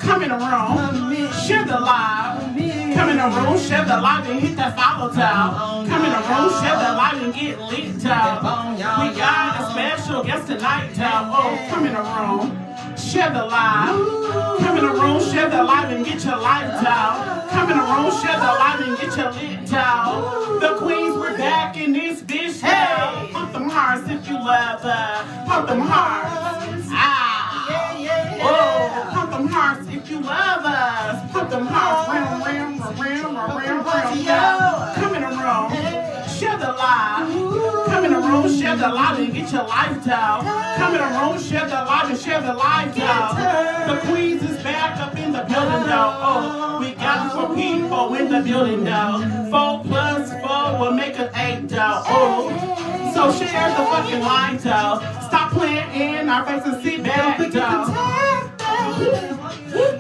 Come in the room, share the live. Come in the room, share the live and hit that follow tab. Come in the room, share the live and get lit tab. We got a special guest tonight tab. Oh, come in the room, share the live. Come in the room, share the live and get your live tab. Come in the room, share the live and get your lit tab. The queens, we're back in this bitch. Hey, pump them hearts if you love her. Pump them hearts. Oh, pump them hearts if you love us. Pump them hearts. Ram. Come in the room, share the live. Come in the room, share the live and get your lifestyle. Come in the room, share the live and share the lifestyle. The queens is back up in the building though. Oh, we got 4 people in the building though. 4 plus 4 will make an 8 though. Oh, so share the fucking line though. Stop playing in our face and sit back though.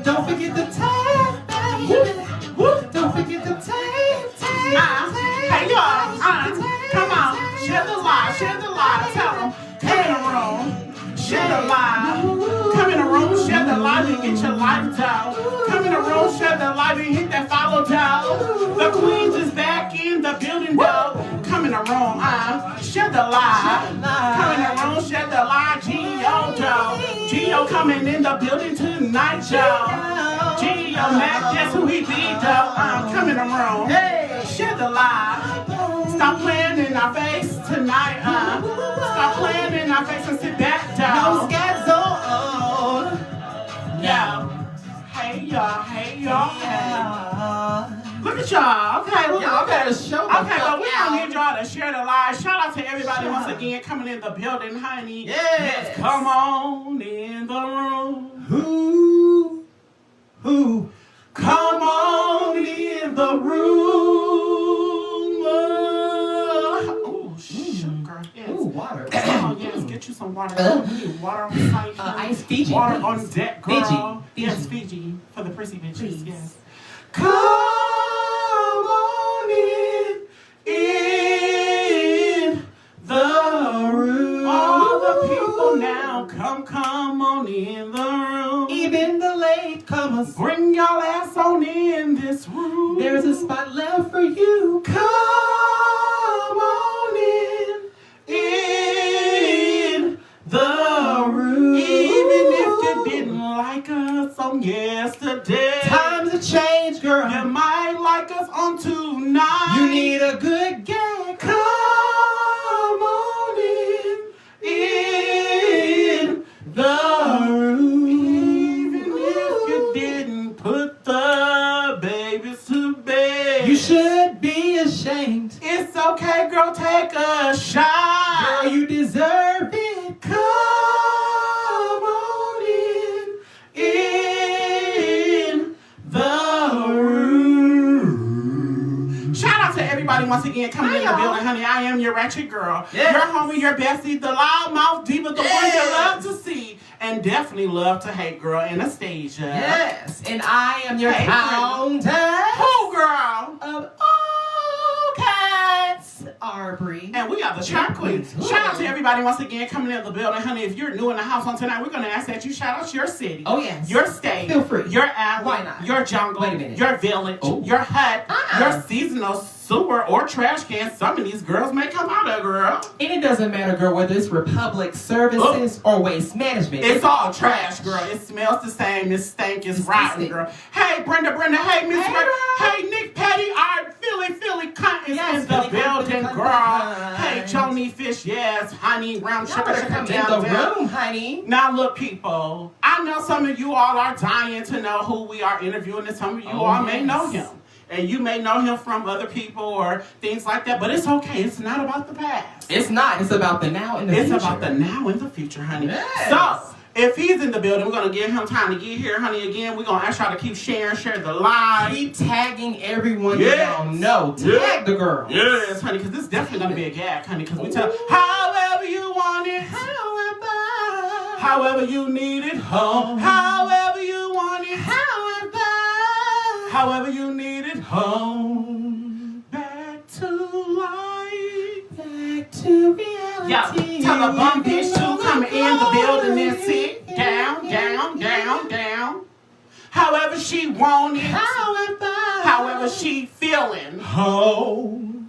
Don't forget the tag, baby. Don't forget the tag. Hey y'all, come on, share the live, tell them. Come in the room, share the live. Come in the room, share the live and get your lifestyle. Come in the room, share the live and hit that follow tab. The queens is back in the building though. Come in the room, share the live. Come in the room, share the live, Gio coming in the building tonight, y'all. Gio, Mac, guess who he be, though? Come in the room, share the live. Stop playing in our face tonight, Stop playing in our face and sit back down. No scats on. Yo. Hey y'all. Look at y'all. Okay, look. Okay, show. Okay, but we don't need y'all to share the live. Shout out to everybody once again coming in the building, honey. Yes. Come on in the room. Who? Come on in the room. Oh, sugar. Yes. Ooh, water. Oh, yes, get you some water. We need water on site. Ice Fiji. Water on deck, girl. Fiji. Yes, Fiji. For the prissy bitches. Please. Yes. Come on in the room. All the people now, come on in the room. Even the late comers. Bring y'all ass on in this room. There's a spot left for you. Come on in the room. Even if you didn't like us on yesterday, Times have changed, girl. you might like us on tonight. You need a good gag. Come on in the room. Even if you didn't put the babies to bed, You should be ashamed. it's okay, girl, take a shot. Girl, you deserve it. Come on in the room. Shout out to everybody once again coming in the building, honey. I am your ratchet girl. Yes. Your homie, your bestie, the loudmouth diva, the one you love to see and definitely love to hate, girl, Anastasia. Yes, and I am your Hey, countess Who, girl? of all cats, Arbery. And we got the Trap Queens. Ooh. Shout out to everybody once again coming in the building, honey. If you're new in the house on tonight, we're gonna ask that you shout out your city. Oh, yes. Your state. Feel free. Your alley. Why not? Your jungle. Wait a minute. Your village. Oh. Your hut. Your seasonal sewer or trash can. Some of these girls may come out of, girl. And it doesn't matter, girl, whether it's Republic Services or Waste Management. It's all trash, girl. It smells the same. It stank. It's rotten, disgusting. girl. Hey, Brenda. Hey, Miss Hey, Ray. girl. Hey, Nick Petty. Our Philly Cotton Yes, in the Philly building, Cotton. girl. Hey, Joni Fish. Yes, honey. Round Y'all sugar, better come in down, the down. room, honey. Now look, people, I know some of you all are dying to know who we are interviewing, and some of you all may know him. And you may know him from other people or things like that, but it's okay. It's not about the past. It's not. It's about the now and the future. It's about the now and the future, honey. Yes. So, If he's in the building, we're going to give him time to get here, honey. Again, we're going to ask y'all to keep sharing, share the live. Keep tagging everyone you don't know. Tag the girl. Yes, honey, because this is definitely going to be a gag, honey, because we tell however you want it, however you need it, however you want it, however you need it, home, back to life, back to reality. Yeah, tell the bum bitch to come in the building and sit down, down, down, down. However she want it, however she feeling.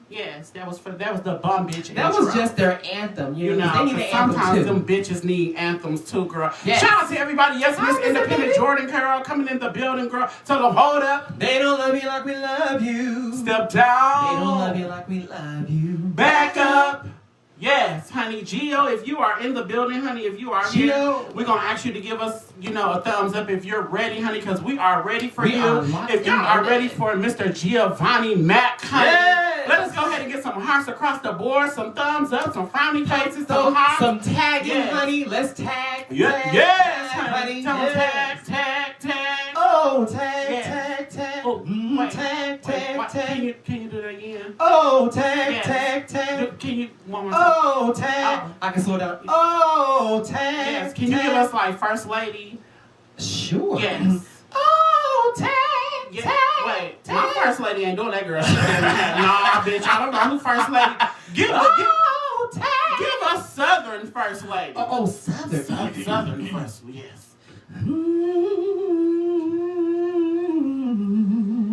Yes, that was the bum bitch. That was just their anthem, you know. They need an sometimes anthem them bitches need anthems too, girl. Yes. Shout out to everybody. Yes, Miss Independent Jordan girl coming in the building, girl. Tell them hold up. They don't love you like we love you. Step down. They don't love you like we love you. Back up. Yes, honey. Gio, if you are in the building, honey, if you are here, we're going to ask you to give us, a thumbs up if you're ready, honey, because we are ready for you. If you are ready for Mr. Giovanni MACK, honey, let us go ahead and get some hearts across the board, some thumbs up, some frowny faces, some hearts. Some tagging, honey. Let's tag. Yes, honey. Tell them tag, tag, tag. Oh, tag, tag, tag. Oh, wait, tag, tag, tag. Can you do that again? Oh, tag, tag, tag. Can you one more time? Oh, tag. I can slow down. Oh, tag. Yes. Can you give us like First Lady? Sure. Yes. Oh, tag. Yeah. Tag. Wait. Tag. My First Lady ain't doing that, girl. Nah, bitch. I don't know who First Lady. Give us Southern First Lady. Oh, Southern. Southern First. Yes.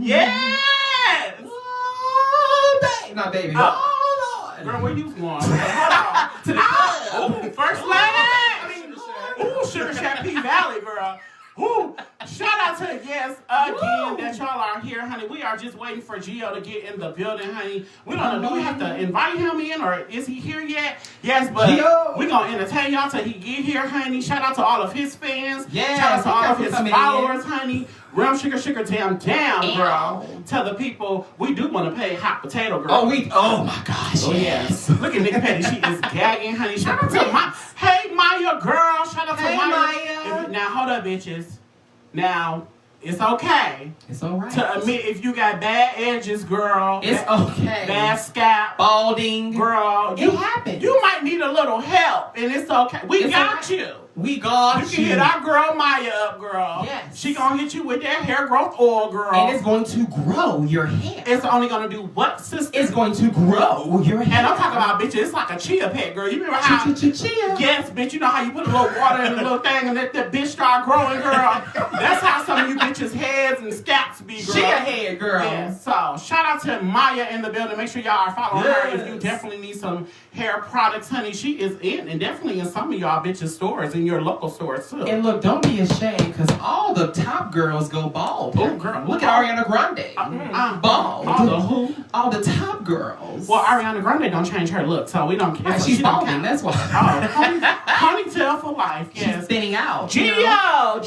Yes. Oh, baby. Not baby. Oh, Lord. Girl, where you going? Hold on. To the oh, First Lady. Ooh, Sugar Shack P Valley, girl. Ooh, shout out to the guests again that y'all are here, honey. We are just waiting for Gio to get in the building, honey. We don't know, do we have to invite him in or is he here yet? Yes, but we're going to entertain y'all till he get here, honey. Shout out to all of his fans. Yeah, shout out to all of his followers, honey. Rum sugar down, girl. Tell the people we do want to pay hot potato, girl. Oh my gosh. Oh yes. Look at Nick Petty. She is gagging, honey. Shout out to hey Maya, girl. Shout out to Maya. Now hold up, bitches. Now it's okay. It's alright to admit if you got bad edges, girl. It's okay. Bad scalp, balding, girl. It happens. You might need a little help, and it's okay. We got you. We got you. You can hit our girl Maya up, girl. Yes. She gonna hit you with that hair growth oil, girl. And it's going to grow your hair. It's only gonna do what, sister? It's going to grow your hair. And I'm talking about, bitch, it's like a chia pet, girl. You remember how? Chia. Yes, bitch. You know how you put a little water in a little thing and let that bitch start growing, girl? That's how some of you bitches' heads and scalps be, girl. Chia head, girl. Yeah, so shout out to Maya in the building. Make sure y'all are following her if you definitely need some hair products, honey. She is in and definitely in some of y'all bitches' stores, in your local stores too. And look, don't be ashamed because all the top girls go bald. Oh, girl. Look at Ariana Grande. Bald. All the top girls. Well, Ariana Grande don't change her look, so we don't care. She's balding, that's why. Ponytail for life, yes. She's thinning out. Gio.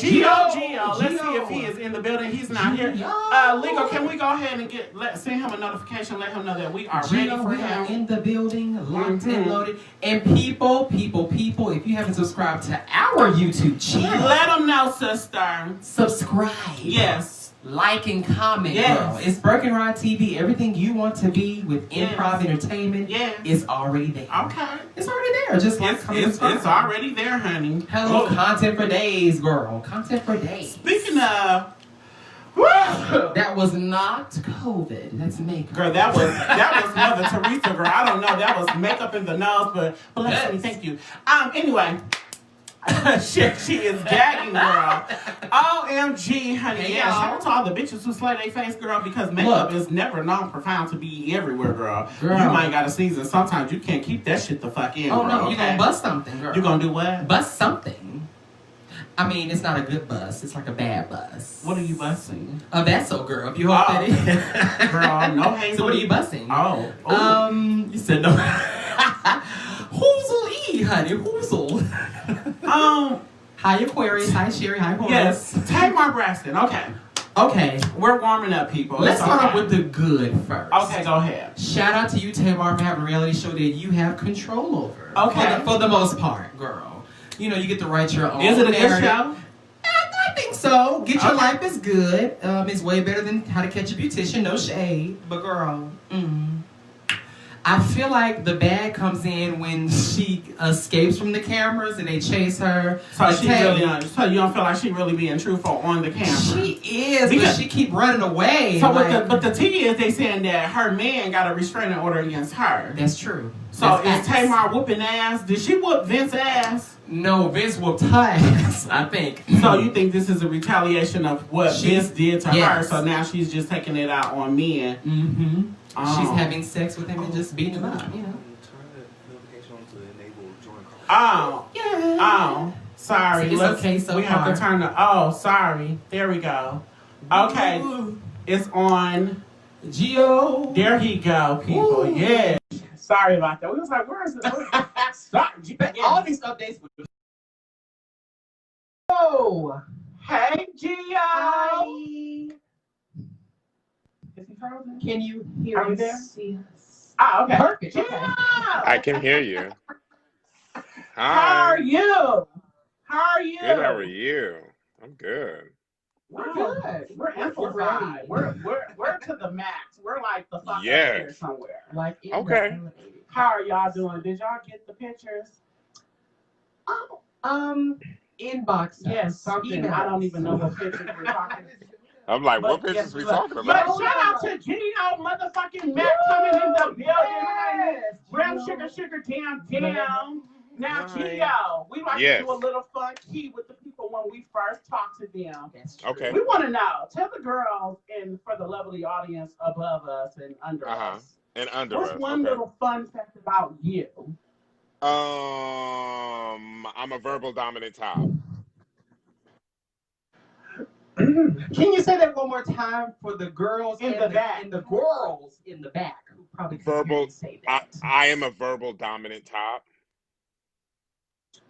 Let's see if he is in the building. He's not here. Legal, can we go ahead and send him a notification, let him know that we are ready for him. We are in the building, locked and loaded. And people, if you haven't subscribed to our YouTube channel, let them know, sister. Subscribe. Yes. Like and comment, girl. It's Birkenrod TV. Everything you want to be with improv entertainment is already there. Okay. It's already there. Just like it's already there, honey. Hello, content for days, girl. Content for days. Speaking of, that was not COVID. That's makeup. Girl, that was Mother Teresa, girl. I don't know. That was makeup in the nose, but bless me, thank you. Anyway. Shit, she is gagging, girl. OMG, honey. Hey, yeah, shout out to all the bitches who slay their face, girl, because makeup is never known profound to be everywhere, girl. You might got a season. Sometimes you can't keep that shit the fuck in, Oh, girl, no, you're going to bust something, girl. You going to do what? Bust something. I mean, it's not a good bust. It's like a bad bust. What are you busting? A vessel, girl. If you hope that is. Girl, no hate. So what are you busting? Oh. You said no. Hoozle-E, honey. Hoozle. Hi Aquarius, hi Sherry, hi Horace. Yes, Tamar Braxton. Okay, we're warming up, people. Let's start off with the good first. Okay, go ahead. Shout out to you, Tamar, for having a reality show that you have control over. Okay, for the most part, girl. You know, you get to write your own. Is it a good narrative. show? I think so. Get Your Life is good. It's way better than How to Catch a Beautician. No shade, but girl, I feel like the bad comes in when she escapes from the cameras and they chase her. So she really, so you don't feel like she really being truthful on the camera? She is, because she keep running away. So, but the tea is they saying that her man got a restraining order against her. That's true. So is Tamar whooping ass? Did she whoop Vince's ass? No, Vince whooped her ass, I think. So you think this is a retaliation of what Vince did to her? So now she's just taking it out on men. Mm-hmm. She's having sex with him and just beating him up, you know. Oh. Yeah. Oh. Sorry. It's okay so we far. have to turn the... Oh, sorry. There we go. Okay. It's on... Gio. There he go, people. Ooh. Yeah. Sorry about that. We was like, where is it? Sorry. All these updates... Oh. Hey, Gio. Hi. Can you hear us? There? See us? Oh, okay. Perfect. Okay. I can hear you. Hi. How are you? How are you? Good. How are you? I'm good. We're good. We're amplified. We're to the max. We're like the fuck here somewhere. Like okay. How are y'all doing? Did y'all get the pictures? Inbox. Yes, something. I don't even know what pictures we're talking about. I'm like, what pictures we talking about? But shout out to Gio motherfucking Mac coming in the building. Real sugar down. Now, Gio, we like to do a little fun key with the people when we first talk to them. Okay. We want to know. Tell the girls and for the lovely audience above us and under us. And under us. What's one little fun fact about you? I'm a verbal dominant top. Can you say that one more time for the girls in the back? And the girls in the back who probably verbal. Say that. I am a verbal dominant top.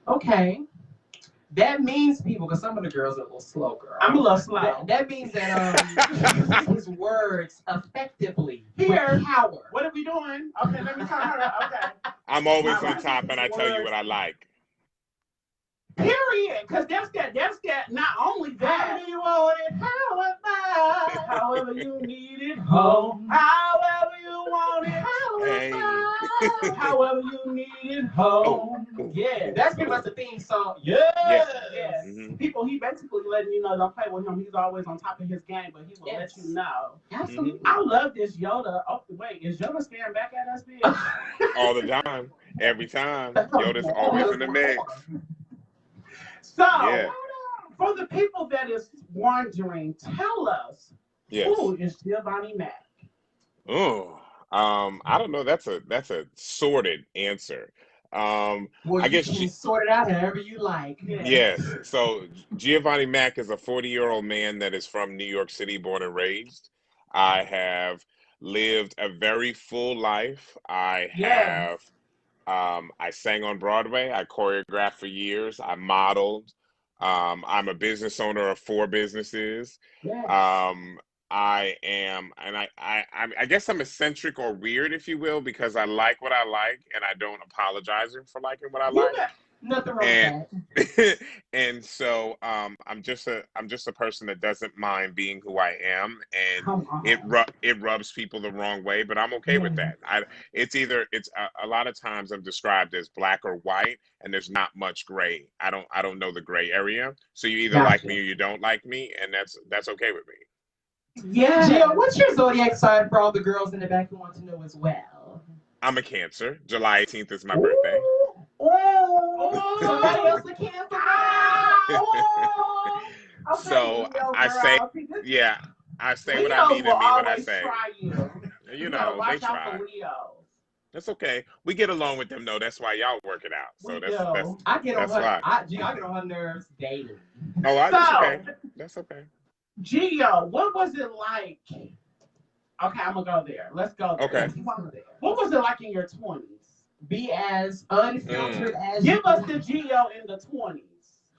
Okay. That means people, because some of the girls are a little slow, girl. I'm a little slow. That means that his words effectively here. Power. What are we doing? Okay, let me turn her up. Okay. I'm always on top, and I tell you what I like. Period. Because that's that. Not only that. How do you want it? However you need it. However you want it. However you need it. Yeah. That's pretty much the theme song. Yes. Mm-hmm. People, he basically letting you know don't play with him. He's always on top of his game, but he will let you know. Absolutely. I love this Yoda. Oh, wait, is Yoda staring back at us, bitch? All the time. Every time. Yoda's always in the mix. So, for the people that is wondering, tell us, who is Giovanni Mack? Oh, I don't know. That's a sorted answer. Well, I guess you can sort it out however you like. Yes. So Giovanni Mack is a 40-year-old man that is from New York City, born and raised. I have lived a very full life. I sang on Broadway. I choreographed for years. I modeled. I'm a business owner of 4 businesses. Yes. I am, and I guess I'm eccentric or weird, if you will, because I like what I like, and I don't apologize for liking what I like. Nothing wrong with that. And so I'm just a person that doesn't mind being who I am, and it rubs people the wrong way, but I'm okay with that. It's a lot of times I'm described as black or white, and there's not much gray. I don't know the gray area. So you either like me or you don't like me, and that's okay with me. Yeah. Gio, what's your zodiac sign for all the girls in the back who want to know as well? I'm a Cancer. July 18th is my birthday. Somebody else a Cancer. So I say what I mean and mean what I say. You know, they try. That's okay. We get along with them though. That's why y'all work it out. So I get on her nerves daily. Oh, that's okay. That's okay. Gio, what was it like? Okay, I'm gonna go there. Let's go there. Okay. What was it like in your 20s? Be as unfiltered as Give us the Gio in the 20s.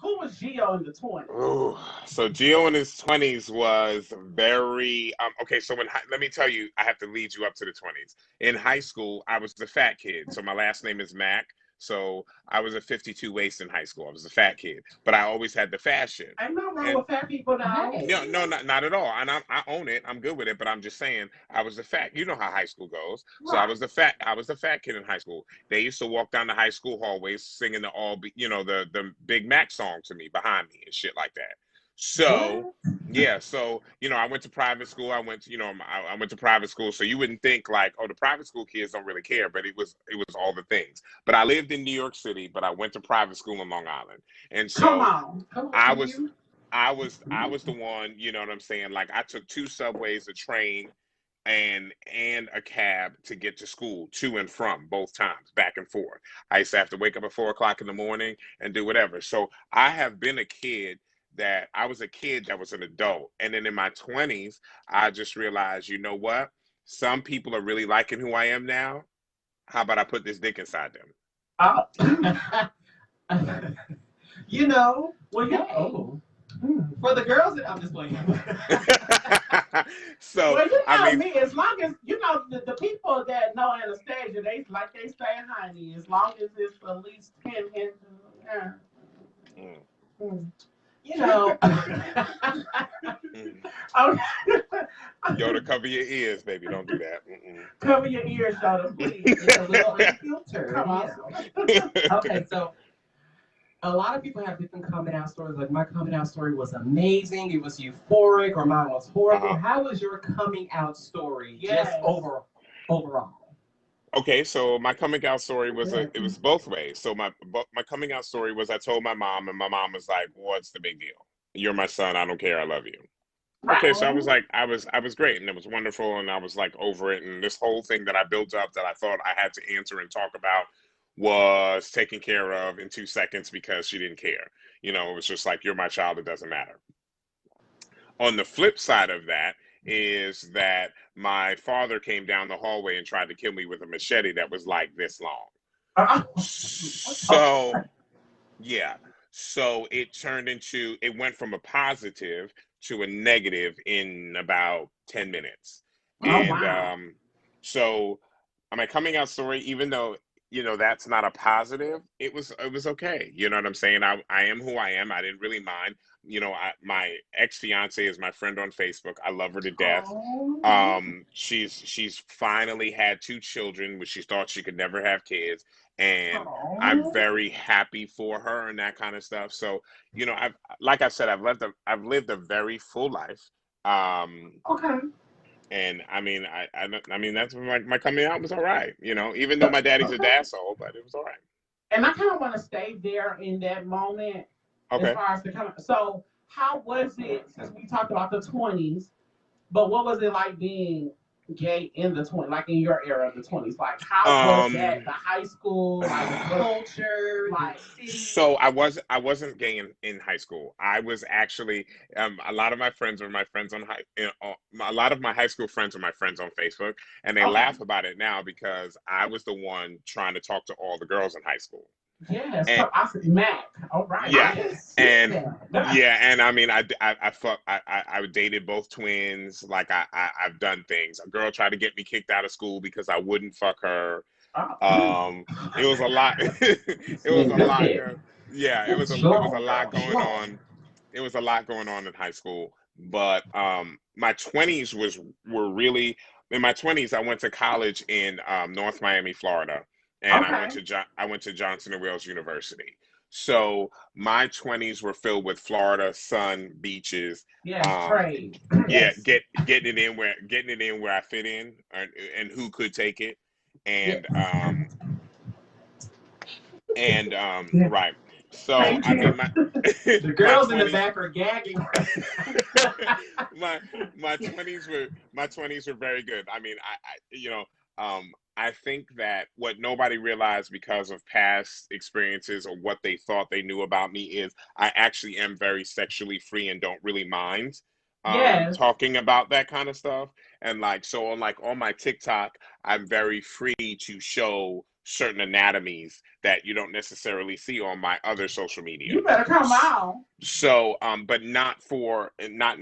Who was Gio in the 20s? Ooh, so Gio in his 20s was very okay. So let me tell you, I have to lead you up to the 20s. In high school, I was the fat kid. So my last name is Mack. So I was a 52 waist in high school. I was a fat kid, but I always had the fashion. Ain't nothing wrong And with fat people now. no, no, not at all. And I own it. I'm good with it. But I'm just saying, I was the fat. You know how high school goes. So I Right. was the fat. I was the fat kid in high school. They used to walk down the high school hallways singing the Big Mac song to me behind me and shit like that. So What? yeah, so I went to private school. I went to private school. So you wouldn't think like, oh, the private school kids don't really care, but it was all the things. But I lived in New York City, but I went to private school in Long Island, and Come so on. Come I on, was you. I was the one, you know what I'm saying? Like I took two subways, a train, and a cab to get to school, to and from, both times, back and forth. I used to have to wake up at 4 o'clock in the morning and do whatever. So I have been a kid that I was a kid that was an adult. And then in my 20s, I just realized, you know what? Some people are really liking who I am now. How about I put this dick inside them? Oh. You know, Well, yeah. hey, Oh. for the girls that I'm just playing. So, Well, you I know mean, me. As long as the people that know Anastasia, they say honey. As long as it's at least 10 and yeah. mm, Mm. You know. mm. Okay. Yo, to cover your ears, baby. Don't do that. Cover your ears, Shota, please. It's a little unfiltered. Come on. Okay, so a lot of people have different coming out stories. Like my coming out story was amazing, it was euphoric, or mine was horrible. Uh-huh. How was your coming out story? Yes. Just overall. Okay, so my coming out story it was both ways. So my coming out story was I told my mom, and my mom was like, "What's the big deal? You're my son. I don't care. I love you." Okay, so I was like, I was great, and it was wonderful, and I was like over it, and this whole thing that I built up that I thought I had to answer and talk about was taken care of in 2 seconds because she didn't care. It was just like, you're my child. It doesn't matter. On the flip side of that is that my father came down the hallway and tried to kill me with a machete that was like this long. So, yeah. So it went from a positive to a negative in about 10 minutes. Oh, And wow. so my coming out story, even though, that's not a positive, it was okay. You know what I'm saying? I am who I am. I didn't really mind. My ex-fiance is my friend on Facebook. I love her to death. Oh. She's finally had two children, which she thought she could never have kids. And I'm Oh. very happy for her and that kind of stuff. So, like I said, I've lived a very full life. Okay. And I mean, I mean, that's my coming out was all right. Even though my daddy's a Okay. asshole, but it was all right. And I kind of want to stay there in that moment as Okay. far as the kind of. So, how was it, since we talked about the 20s, but what was it like being gay in the 20s, like in your era of the 20s? Like, how was that? Um, The high school, like, Culture, like, the city. so I wasn't gay in high school. I was actually a lot of my friends were my friends on a lot of my high school friends are my friends on Facebook, and they okay. laugh about it now because I was the one trying to talk to all the girls in high school. Yes, And I said Mac. All right. yeah, Yes. and Yeah. yeah, and I mean, I dated both twins. Like I've done things. A girl tried to get me kicked out of school because I wouldn't fuck her. It was a lot. It was a lot. Yeah, it was a lot going on. It was a lot going on in high school. But my 20s were really in my 20s. I went to college in North Miami, Florida, and Okay. I went to Johnson and Wales University. So my 20s were filled with Florida sun, beaches. Yes, Um, trade. yeah, Yes. getting it in where I fit in, and who could take it, Yes. and Yes. right. So Thank I mean, you. my The my girls in the 20s back are gagging. my my 20s were very good. I mean, I think that what nobody realized because of past experiences or what they thought they knew about me is I actually am very sexually free and don't really mind Yes. talking about that kind of stuff. And like so on my TikTok, I'm very free to show certain anatomies that you don't necessarily see on my other social media. You better come out. So, but not in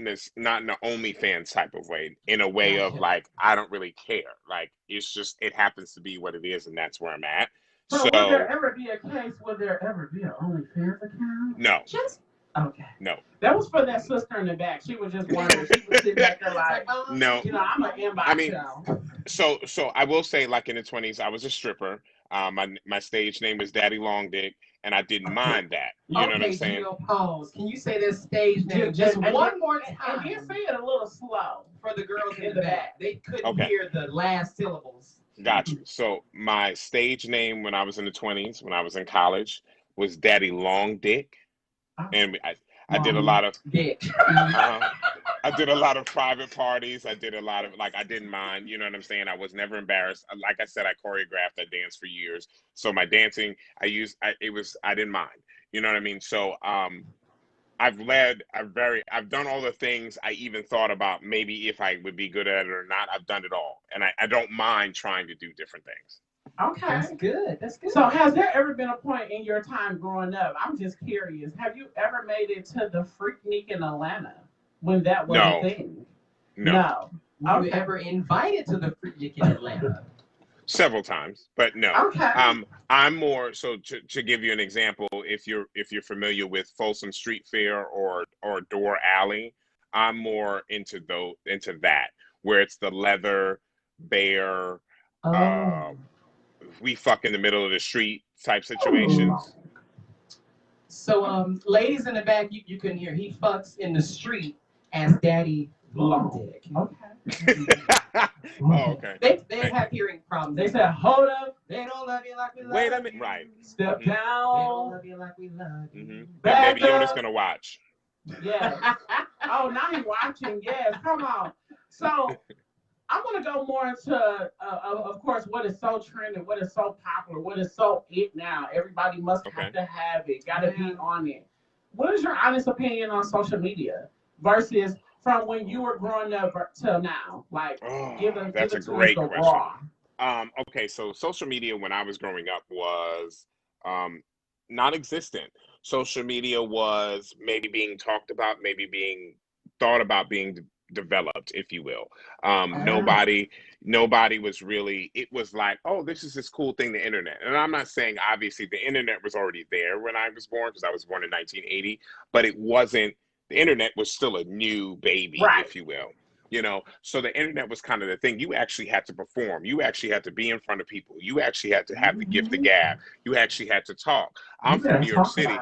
the OnlyFans type of way, in a way of Gotcha. like, I don't really care. Like, it happens to be what it is, and that's where I'm at. So would there So ever be a case? Would there ever be an OnlyFans account? no, Just okay. no. That was for that sister in the back. She was just wondering. She was sitting back there like, No. you know, I'm an I inbox mean, y'all. so I will say, like in the 20s, I was a stripper. My stage name was Daddy Long Dick, and I didn't mind that. You know what I'm Okay, saying? Gio, pause. Can you say that stage name just And one more And time then say it a little slow. for the girls in the back? They couldn't Okay, hear the last syllables. got you. So my stage name when I was in the 20s, when I was in college, was Daddy Long Dick, and I did a lot of Dick. I did a lot of private parties. I did a lot of like I didn't mind. You know what I'm saying? I was never embarrassed. Like I said, I choreographed. I danced for years. So my dancing, I didn't mind. You know what I mean? So I've done all the things I even thought about maybe if I would be good at it or not. I've done it all, and I don't mind trying to do different things. Okay. That's good. That's good. So has there ever been a point in your time growing up? I'm just curious. Have you ever made it to the Freaknik in Atlanta when that was No, a thing? no, Were you ever invited to the Freaknik in Atlanta? several times, but no. Okay. I'm more so to give you an example. If you're familiar with Folsom Street Fair or Door Alley, I'm more into that where it's the leather bear. Oh. We fuck in the middle of the street type situations. So, ladies in the back, you can hear he fucks in the street as Daddy Long Dick. Okay. Oh, okay. They have hearing problems. They said, hold up. They don't love you like we love Wait a you. minute, right? Step They don't down. love you like we love you. And Back Baby Yoda's up. gonna watch. Yes. Oh, now he's watching. Yes. Come on. So I'm going to go more into, of course, what is so trendy, what is so popular, what is so it now. Everybody must have to have it, got to be on it. What is your honest opinion on social media versus from when you were growing up till now? Like, That's a great question. Okay, so social media when I was growing up was non-existent. Social media was maybe being talked about, maybe being thought about being developed, if you will. Nobody was really, it was like, oh, this is this cool thing, the internet. And I'm not saying obviously the internet was already there when I was born, because I was born in 1980, but it wasn't, the internet was still a new baby, if you will. You know, so the internet was kind of the thing. You actually had to perform. You actually had to be in front of people. You actually had to have the gift of gab. You actually had to talk. I'm from New York City.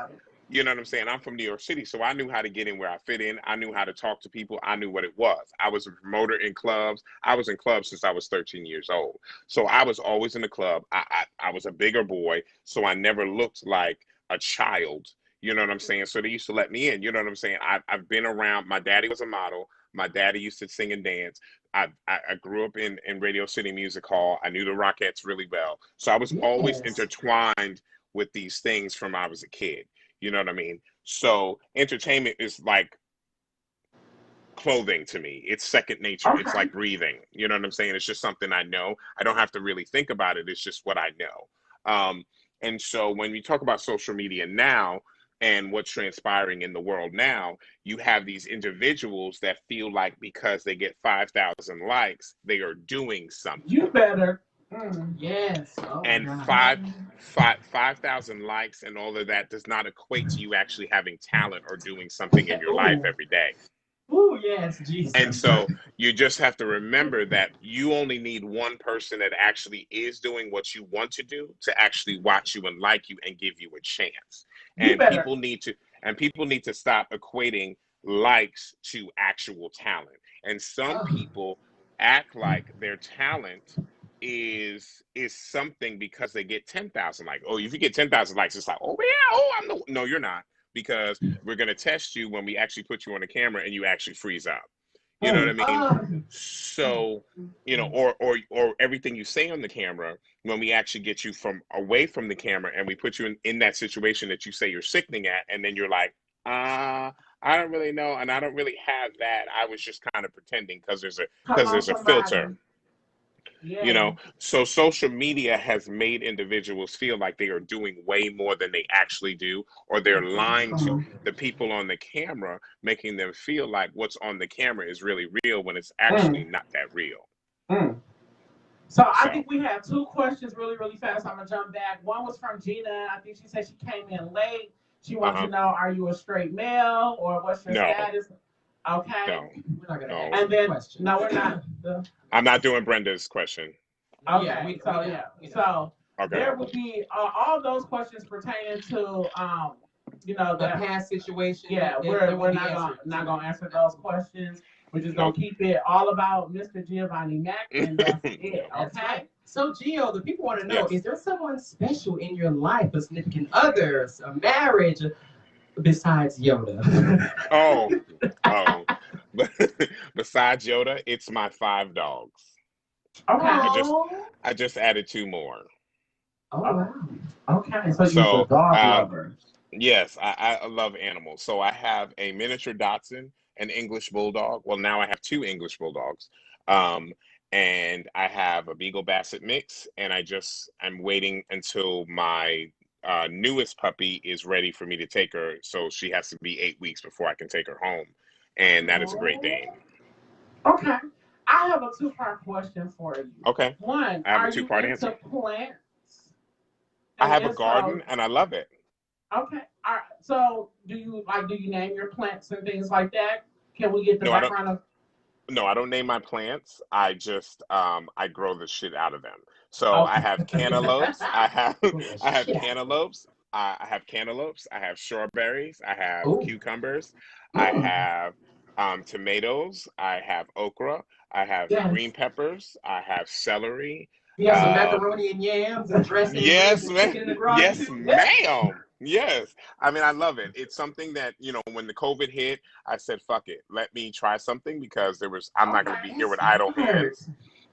You know what I'm saying? I'm from New York City, so I knew how to get in where I fit in. I knew how to talk to people. I knew what it was. I was a promoter in clubs. I was in clubs since I was 13 years old. So I was always in the club. I was a bigger boy, so I never looked like a child. You know what I'm saying? So they used to let me in. You know what I'm saying? I've been around. My daddy was a model. My daddy used to sing and dance. I grew up in Radio City Music Hall. I knew the Rockettes really well. So I was always intertwined with these things from I was a kid. You know what I mean? So entertainment is like clothing to me. It's second nature. It's like breathing. You know what I'm saying? It's just something I know. I don't have to really think about it. It's just what I know. And so when we talk about social media now and what's transpiring in the world now, you have these individuals that feel like because they get 5,000 likes, they are doing something. You better. Yes. Oh, and 5,000 likes and all of that does not equate to you actually having talent or doing something in your life every day. Oh, yes, Jesus. And so you just have to remember that you only need one person that actually is doing what you want to do to actually watch you and like you and give you a chance. And people need to stop equating likes to actual talent. And some people act like their talent is something because they get 10,000 likes. Oh, if you get 10,000 likes, it's like, oh yeah, no, you're not, because we're gonna test you when we actually put you on the camera and you actually freeze up. You know what I mean? So, you know, or everything you say on the camera, when we actually get you from away from the camera and we put you in that situation that you say you're sickening at, and then you're like, I don't really know, and I don't really have that. I was just kind of pretending because there's a filter. Yeah. You know, so social media has made individuals feel like they are doing way more than they actually do, or they're lying to the people on the camera, making them feel like what's on the camera is really real when it's actually not that real. So I So think we have two questions really, really fast. I'm gonna jump back. One was from Gina. I think she said she came in late. She wants to uh-huh. know, are you a straight male or what's your No, status? Okay. no, We're not gonna no. ask And the then question. no, we're not. I'm not doing Brenda's question. Okay. Yeah, So Okay. there would be all those questions pertaining to a that. past situation. Yeah, we're not gonna answer those questions. We're just gonna Nope. keep it all about Mr. Giovanni Mack, and that's it. That's Okay. right. So, Gio, the people want to know: Yes. is there someone special in your life, a significant other, a marriage, besides Yoda? Oh, oh. Besides Yoda, it's my 5 dogs. Okay. I just Oh, I just added 2 more. oh wow. Okay. So you're the So dog lover. yes, I love animals. So I have a miniature Dachshund, an English Bulldog. Well, now I have 2 English Bulldogs. Um, and I have a Beagle Basset mix, and I'm waiting until my newest puppy is ready for me to take her. So she has to be 8 weeks before I can take her home. And that is a Great Dane. Okay. I have a two-part question for you. Okay. One, I have a are you two-part into answer. plants? I And have a if so, garden and I love it. okay. All right. So do you name your plants and things like that? Can we get the No, I don't. background of? No, I don't name my plants. I just I grow the shit out of them. So I Okay. have cantaloupes. I have Oh, I have shit. cantaloupes. I have cantaloupes. I have strawberries. I have Oh. cucumbers. I Mm. have tomatoes. I have okra. I have green Yes. peppers. I have celery. You have some Um, macaroni and yams and dressing and ribs Yes, and man. chicken in the garden Yes, too. ma'am. Yes. I mean, I love it. It's something that, when the COVID hit, I said, fuck it. Let me try something because I'm not going to be Okay. here with idle Smart. hands.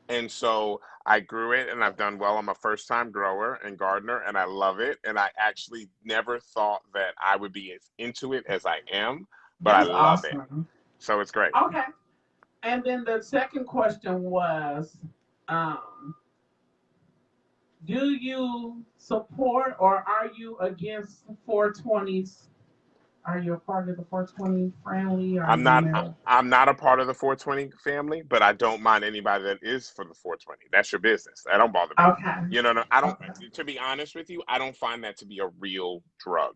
And so I grew it and I've done well. I'm a first time grower and gardener and I love it. And I actually never thought that I would be as into it as I am, but I That's love it. awesome. So it's great. Okay. And then the second question was, um, do you support or are you against 420s? Are you a part of the 420 family? Are I'm you not married? I'm not a part of the 420 family, but I don't mind anybody that is for the 420. That's your business. That don't bother me. Okay. No, I don't. Okay. To be honest with you, I don't find that to be a real drug,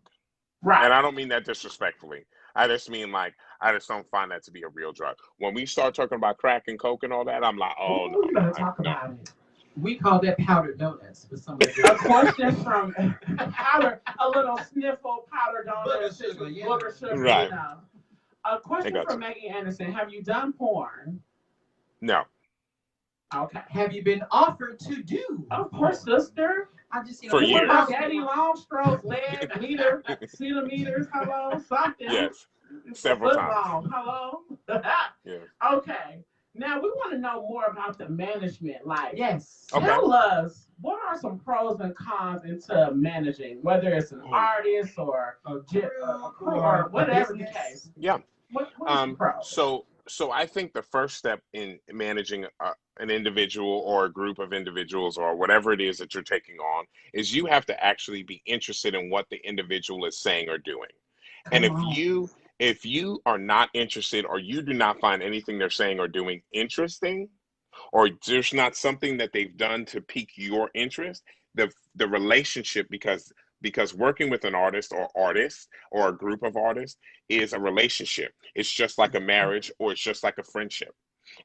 and Right. I don't mean that disrespectfully. I just mean like I just don't find that to be a real drug. When we start talking about crack and coke and all that, I'm like, oh Ooh, you better talk no. about it. We call that powdered donuts for some of the A girls. question from powder, a little sniffle powder donut, Booger sugar, yeah. booger sugar. Right. A I question got from you. Maggie Anderson. Have you done porn? No. Okay. Have you been offered to do? Of course, sister. I just seen a For What years. about Daddy Longstrokes, leg, meter, centimeters, hello, something. Yes. It's a Several foot times. long, hello. Yeah. Okay. Now we want to know more about the management. Like, Yes. Okay. tell us what are some pros and cons into managing, whether it's an artist or a crew or whatever the case. Yeah. What are some pros? So I think the first step in managing an individual or a group of individuals or whatever it is that you're taking on is you have to actually be interested in what the individual is saying or doing. And Come on. if you are not interested or you do not find anything they're saying or doing interesting, or there's not something that they've done to pique your interest, the relationship, because working with an artist or artists or a group of artists is a relationship. It's just like a marriage or it's just like a friendship.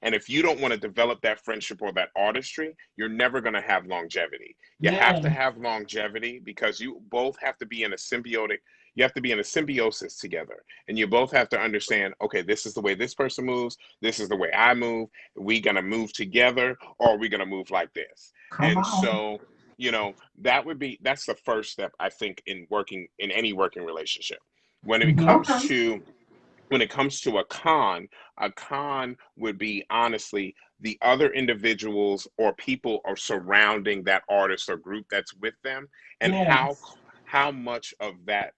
And if you don't want to develop that friendship or that artistry, you're never going to have longevity. You have to Yeah. have longevity because you both have to be in a symbiotic, you have to be in a symbiosis together. And you both have to understand, okay, this is the way this person moves. This is the way I move. We going to move together or are we going to move like this? Come And on. so, that's the first step, I think, in working in any working relationship. When it comes Okay. to a con would be honestly the other individuals or people are surrounding that artist or group that's with them, and Yes. how much of that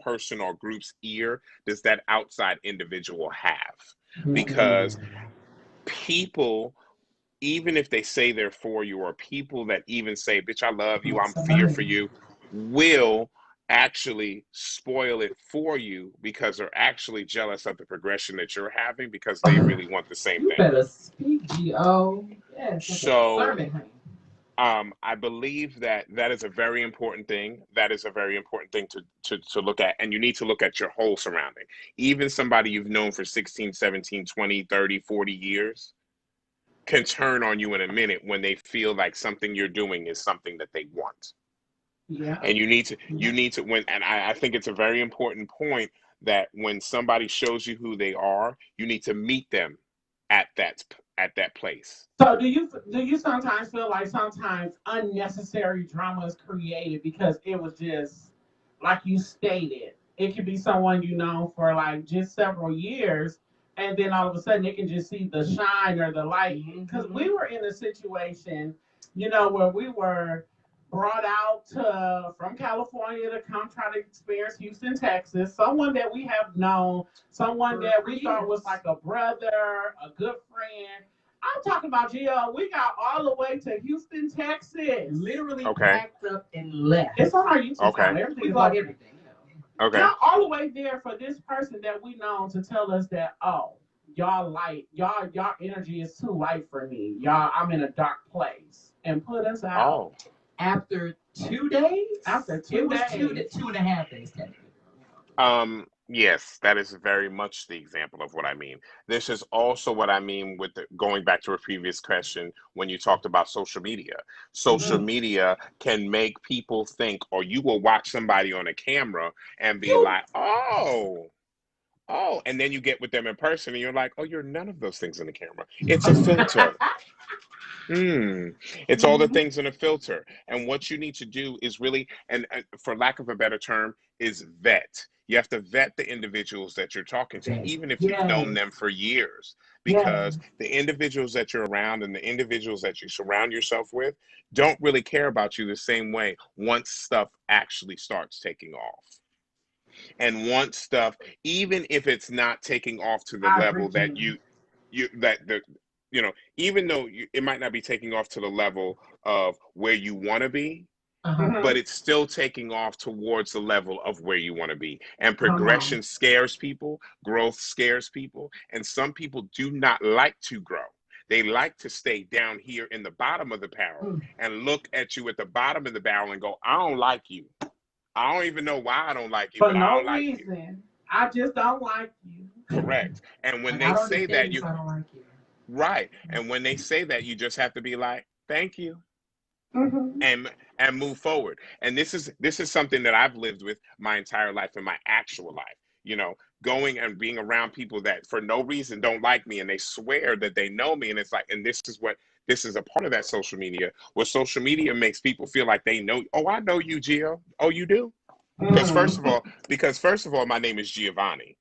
person or group's ear does that outside individual have? Because people, even if they say they're for you, or people that even say, bitch, I love you, I'm here for you, will actually spoil it for you because they're actually jealous of the progression that you're having because they really want the same You thing. better speak, G.O. Yes, that's a So sermon, honey. I believe that that is a very important thing. That is a very important thing to look at. And you need to look at your whole surrounding. Even somebody you've known for 16, 17, 20, 30, 40 years can turn on you in a minute when they feel like something you're doing is something that they want. Yeah. And you need to when, and I think it's a very important point that when somebody shows you who they are, you need to meet them at that place. So do you sometimes feel like sometimes unnecessary drama is created because it was just like you stated, it could be someone you know for like just several years, and then all of a sudden they can just see the shine or the light. Because we were in a situation, where we were brought out from California to come try to experience Houston, Texas. Someone that we have known, someone that we thought was like a brother, a good friend. I'm talking about Gio. We got all the way to Houston, Texas. Literally Okay. packed up and left. It's on our YouTube Okay. channel. Everything We is bought on everything. Okay. Got all the way there for this person that we know to tell us that, oh, y'all light, y'all energy is too light for me. Y'all, I'm in a dark place. And put us out. Oh. After 2 days? After 2 it was days. 2.5 days, technically. Yes, that is very much the example of what I mean. This is also what I mean with going back to a previous question when you talked about social media. Social media can make people think, or you will watch somebody on a camera and be like, oh, and then you get with them in person and you're like, oh, you're none of those things in the camera. It's a filter. It's all the things in a filter. And what you need to do is really, and for lack of a better term, is vet. You have to vet the individuals that you're talking to, even if you've known them for years, because the individuals that you're around and the individuals that you surround yourself with don't really care about you the same way once stuff actually starts taking off. And once stuff, even if it's not taking off to the level that even though it might not be taking off to the level of where you want to be, but it's still taking off towards the level of where you want to be. And progression scares people, growth scares people, and some people do not like to grow. They like to stay down here in the bottom of the barrel and look at you at the bottom of the barrel and go, I don't like you. I don't even know why I don't like you, For but I no don't like you. reason. I just don't like you. Correct. And when they say that, I don't like you. Right. And when they say that, you just have to be like, thank you. And move forward. And this is something that I've lived with my entire life, in my actual life. Going and being around people that for no reason don't like me, and they swear that they know me, and it's like, and this is a part of that social media, where social media makes people feel like they know. Oh, I know you, Gio. Oh, you do? Because first of all, my name is Giovanni.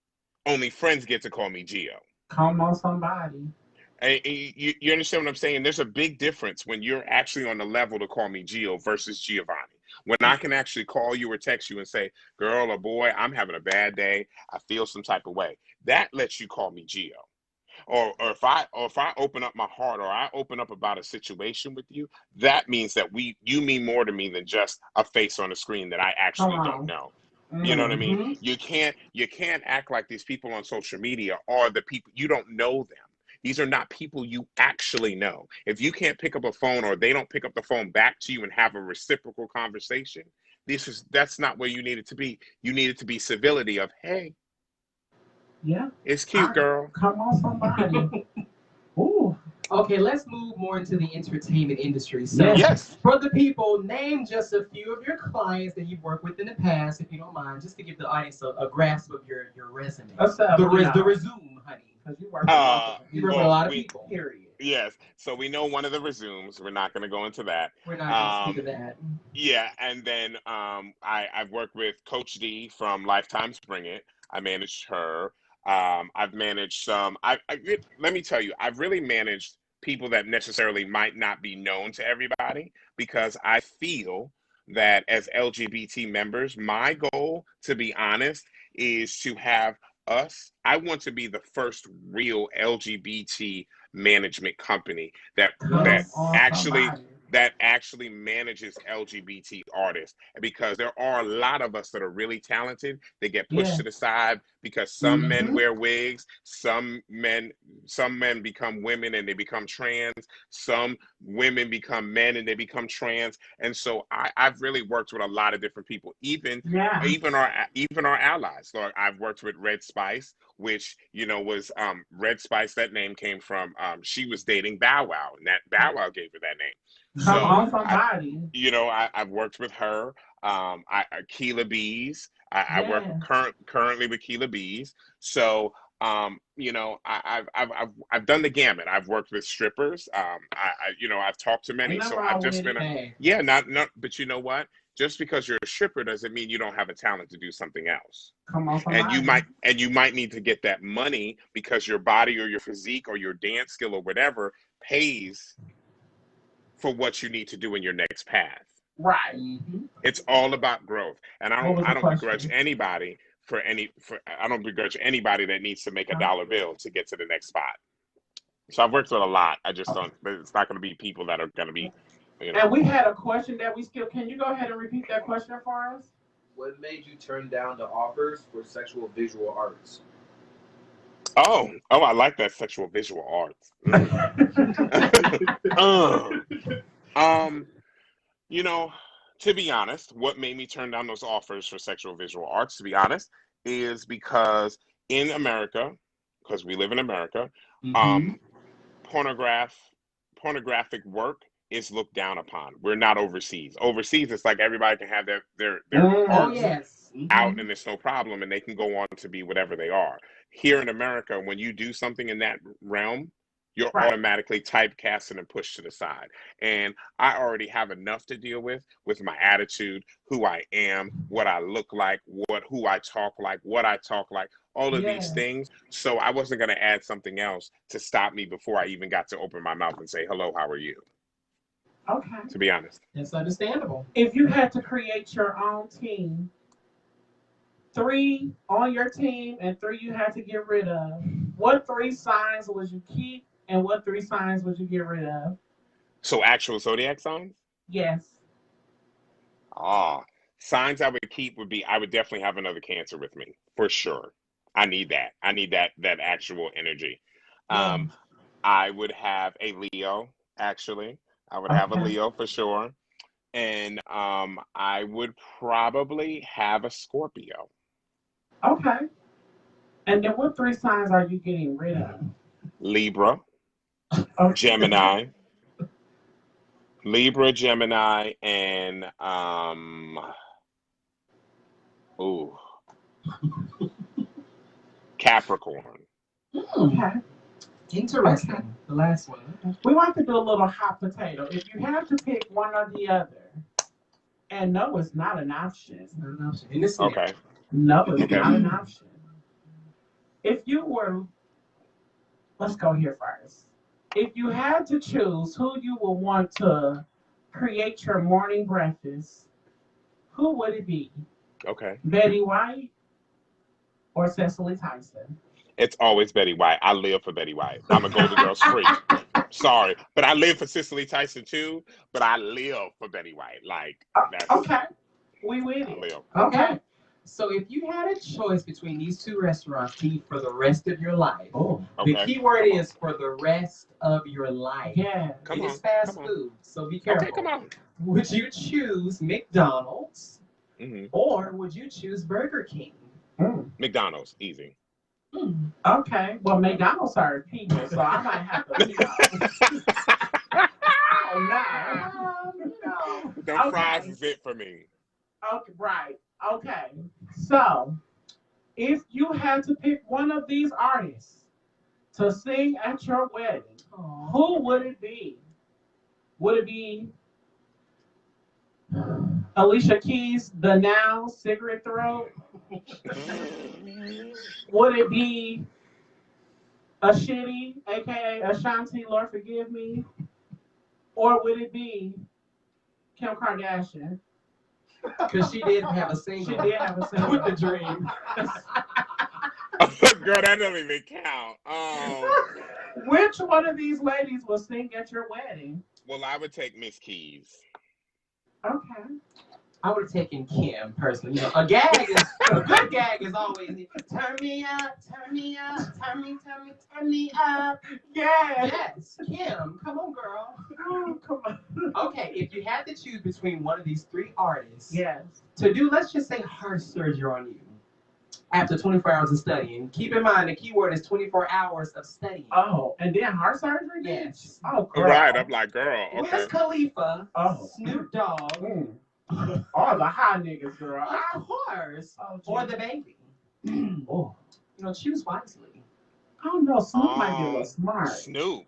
Only friends get to call me Gio. Come on, somebody. And you understand what I'm saying? There's a big difference when you're actually on the level to call me Gio versus Giovanni. When I can actually call you or text you and say, girl or boy, I'm having a bad day, I feel some type of way. That lets you call me Gio. Or if I open up my heart, or I open up about a situation with you, that means that you mean more to me than just a face on the screen that I actually don't know. You know what I mean? You can't act like these people on social media are the people. You don't know them. These are not people you actually know. If you can't pick up a phone, or they don't pick up the phone back to you and have a reciprocal conversation, that's not where you need it to be. You need it to be civility of, hey, yeah, it's cute, girl. Come on, somebody. Ooh. Okay, let's move more into the entertainment industry. So, for the people, name just a few of your clients that you've worked with in the past, if you don't mind, just to give the audience a grasp of your resume. The resume, honey. Because you work with a lot of people. Period. Yes. So we know one of the resumes. We're not going to go into that. We're not going to speak of that. Yeah, and then I've worked with Coach D from Lifetime's Bring It. I managed her. I've managed some. Let me tell you, I've really managed people that necessarily might not be known to everybody, because I feel that as LGBT members, my goal, to be honest, is to have us. I want to be the first real LGBT management company that actually that actually manages LGBT artists, because there are a lot of us that are really talented. They get pushed to the side because some men wear wigs, some men become women and they become trans, some women become men and they become trans. And so I've really worked with a lot of different people, even our allies. So I've worked with Red Spice, which, you know, was Red Spice. That name came from she was dating Bow Wow, and that Bow Wow gave her that name. Come on, somebody. I've worked with her. Keela Bees. I work currently with Keela Bees. So I've done the gamut. I've worked with strippers. I've talked to many. So I've just been but you know what? Just because you're a stripper doesn't mean you don't have a talent to do something else. Come on, somebody. And you might need to get that money because your body or your physique or your dance skill or whatever pays for what you need to do in your next path. Right. It's all about growth. And I don't begrudge anybody I don't begrudge anybody that needs to make a dollar bill to get to the next spot. So I've worked with a lot. I just don't, it's not going to be people that are going to be, you know. And we had a question that we skipped. Can you go ahead and repeat that question for us? What made you turn down the offers for sexual visual arts? Oh, I like that, sexual visual arts. You know, to be honest, what made me turn down those offers for sexual visual arts, to be honest, is because in America, because we live in America, pornographic work is looked down upon. We're not overseas. Overseas, it's like everybody can have their arts out and it's no problem, and they can go on to be whatever they are. Here in America, when you do something in that realm, you're automatically typecasted and pushed to the side. And I already have enough to deal with my attitude, who I am, what I look like, who I talk like, what I talk like, all of these things. So I wasn't going to add something else to stop me before I even got to open my mouth and say, hello, how are you? Okay. To be honest. That's understandable. If you had to create your own team, 3 on your team and 3 you had to get rid of, what 3 signs would you keep and what 3 signs would you get rid of? So actual zodiac signs? Yes. Signs I would keep would be, I would definitely have another Cancer with me, for sure. I need that. I need that actual energy. I would have a Leo, actually. I would have a Leo for sure. And I would probably have a Scorpio. Okay. And then what 3 signs are you getting rid of? Libra, Gemini, and Capricorn. Okay. Interesting. Okay. The last one. We want to do a little hot potato. If you have to pick one or the other, and no, it's not an option. It's not an option. In this okay. No, it's not an option. If you were, let's go here first. If you had to choose who you would want to create your morning breakfast, who would it be? Okay. Betty White or Cicely Tyson? It's always Betty White. I live for Betty White. I'm a Golden Girls freak. Sorry, but I live for Cicely Tyson too. But I live for Betty White. Like that's okay. We with it. Okay. So if you had a choice between these 2 restaurants to eat for the rest of your life, the key word is for the rest of your life. Yeah. It is fast food, so be careful. Okay, come on. Would you choose McDonald's or would you choose Burger King? McDonald's, easy. Okay. Well, McDonald's serves people, so I might have to. No. The fries is it for me. Okay, right. Okay. So, if you had to pick one of these artists to sing at your wedding, who would it be? Would it be Alicia Keys, The Now, Cigarette Throat? Would it be Ashiti, aka Ashanti, Lord Forgive Me? Or would it be Kim Kardashian? Because she did have a single. She did have a single with The Dream. Girl, that doesn't even count. Which one of these ladies will sing at your wedding? Well, I would take Miss Keys. Okay. I would have taken Kim personally. You know, a good gag is always turn me up, turn me up, turn me up. Yes, Kim, come on, girl. Oh, come on. Okay, if you had to choose between one of these three artists, Yes. to do, let's just say, heart surgery on you after 24 hours of studying. Keep in mind the keyword is 24 hours of studying. Oh, and then heart surgery? Yes. Oh, girl. Right, I'm like, girl, okay. Wiz Khalifa, Oh. Snoop Dogg, All the high niggas, girl. of course, Oh, or the baby. Oh. You know, choose wisely. I don't know. Snoop might be a little smart. Snoop.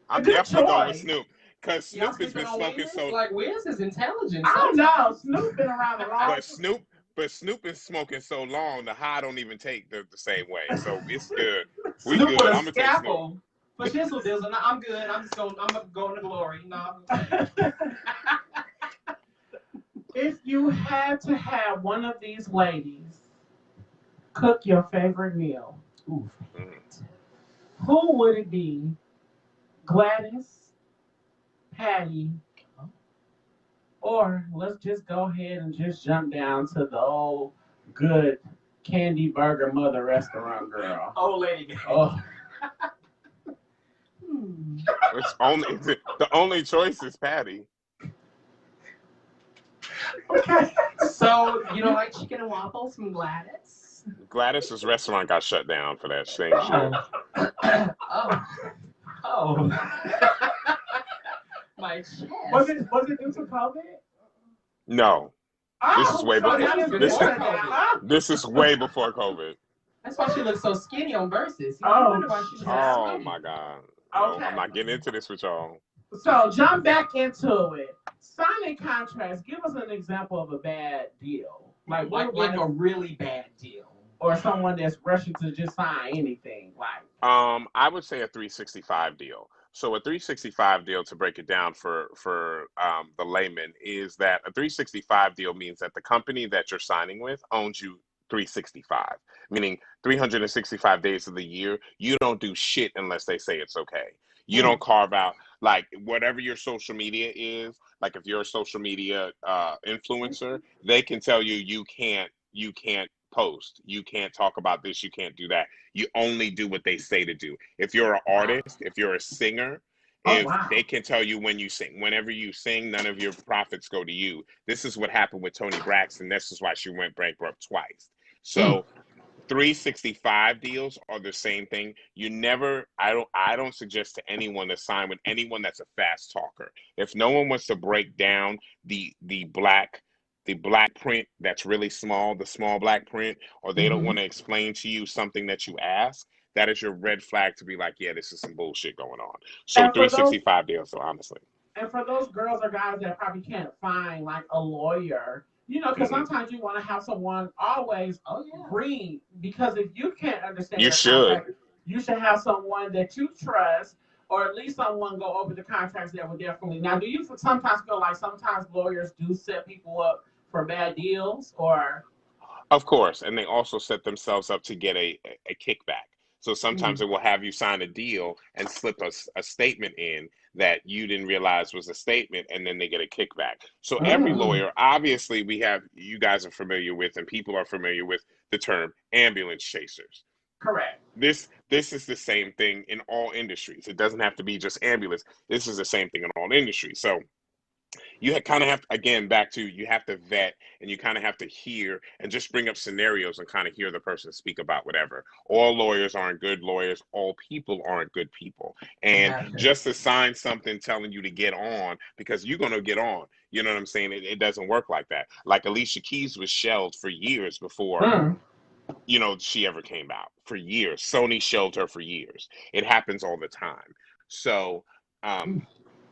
I'm definitely choice. going with Snoop. Because Snoop has been smoking Wiz? so... Like, Wiz is intelligent. I don't know. Snoop been around a long time. But Snoop is smoking so long, the high don't even take the same way. So it's good. We Snoop good. with a I'm going to take Snoop. scalpel. For shizzle dizzle. No, I'm good. I'm gonna go into glory. No. If you had to have one of these ladies cook your favorite meal, who would it be? Gladys, Patty, or let's just go ahead and just jump down to the old good Candy Burger Mother restaurant girl. Old lady. Oh. It's the only choice is Patty. Okay. So, you don't like chicken and waffles from Gladys? Gladys's restaurant got shut down for that same shit. Oh. My chest. Was it due to COVID? No. This is way before. This is way before COVID. That's why she looks so skinny on Versus. Oh, my God. Okay. No, I'm not getting into this with y'all. So jump back into it. Signing contracts. Give us an example of a bad deal. Like a really bad deal. Or someone that's rushing to just sign anything. Like I would say a 365 deal. So a 365 deal, to break it down for the layman, is that a 365 deal means that the company that you're signing with owns you 365, meaning 365 days of the year. You don't do shit unless they say it's okay. You don't carve out, like, whatever your social media is. Like, if you're a social media influencer, they can tell you you can't post, you can't talk about this, you can't do that. You only do what they say to do. If you're an artist, if you're a singer, they can tell you when you sing. Whenever you sing, none of your profits go to you. This is what happened with Toni Braxton. This is why she went bankrupt twice. So 365 deals are the same thing. You never, I don't suggest to anyone to sign with anyone that's a fast talker. If no one wants to break down the black print that's really small, the small black print, or they don't want to explain to you something that you ask, that is your red flag to be like, yeah, this is some bullshit going on. So 365 deals, so honestly. And for those girls or guys that probably can't find like a lawyer, you know, because sometimes you want to have someone always read, because if you can't understand you should have someone that you trust, or at least someone go over the contracts that would definitely. Now, do you sometimes feel like sometimes lawyers do set people up for bad deals, or? Of course, and they also set themselves up to get a kickback. So sometimes it will have you sign a deal and slip a statement in that you didn't realize was a statement, and then they get a kickback. So every lawyer, obviously, you guys are familiar with, and people are familiar with the term ambulance chasers. Correct. This is the same thing in all industries. It doesn't have to be just ambulance. This is the same thing in all industries. So you kind of have to, again, back to, you have to vet, and you kind of have to hear and just bring up scenarios and kind of hear the person speak about whatever. All lawyers aren't good lawyers. All people aren't good people. And just to sign something telling you to get on because you're going to get on, you know what I'm saying? It doesn't work like that. Like Alicia Keys was shelved for years before, you know, she ever came out. For years. Sony shelved her for years. It happens all the time. So,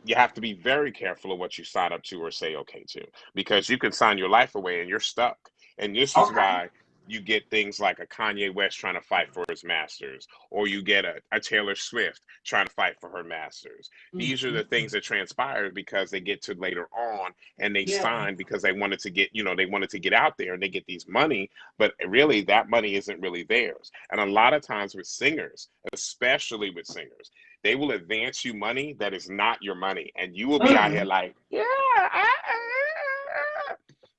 you have to be very careful of what you sign up to or say okay to, because you can sign your life away and you're stuck. And this is why you get things like a Kanye West trying to fight for his masters, or you get a Taylor Swift trying to fight for her masters. These are the things that transpire because they get to later on and they sign because they wanted to get, they wanted to get out there and they get these money, but really that money isn't really theirs. And a lot of times with singers, especially with singers, they will advance you money that is not your money, and you will be out here like, yeah,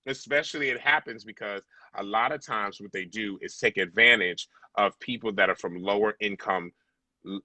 especially it happens because a lot of times what they do is take advantage of people that are from lower income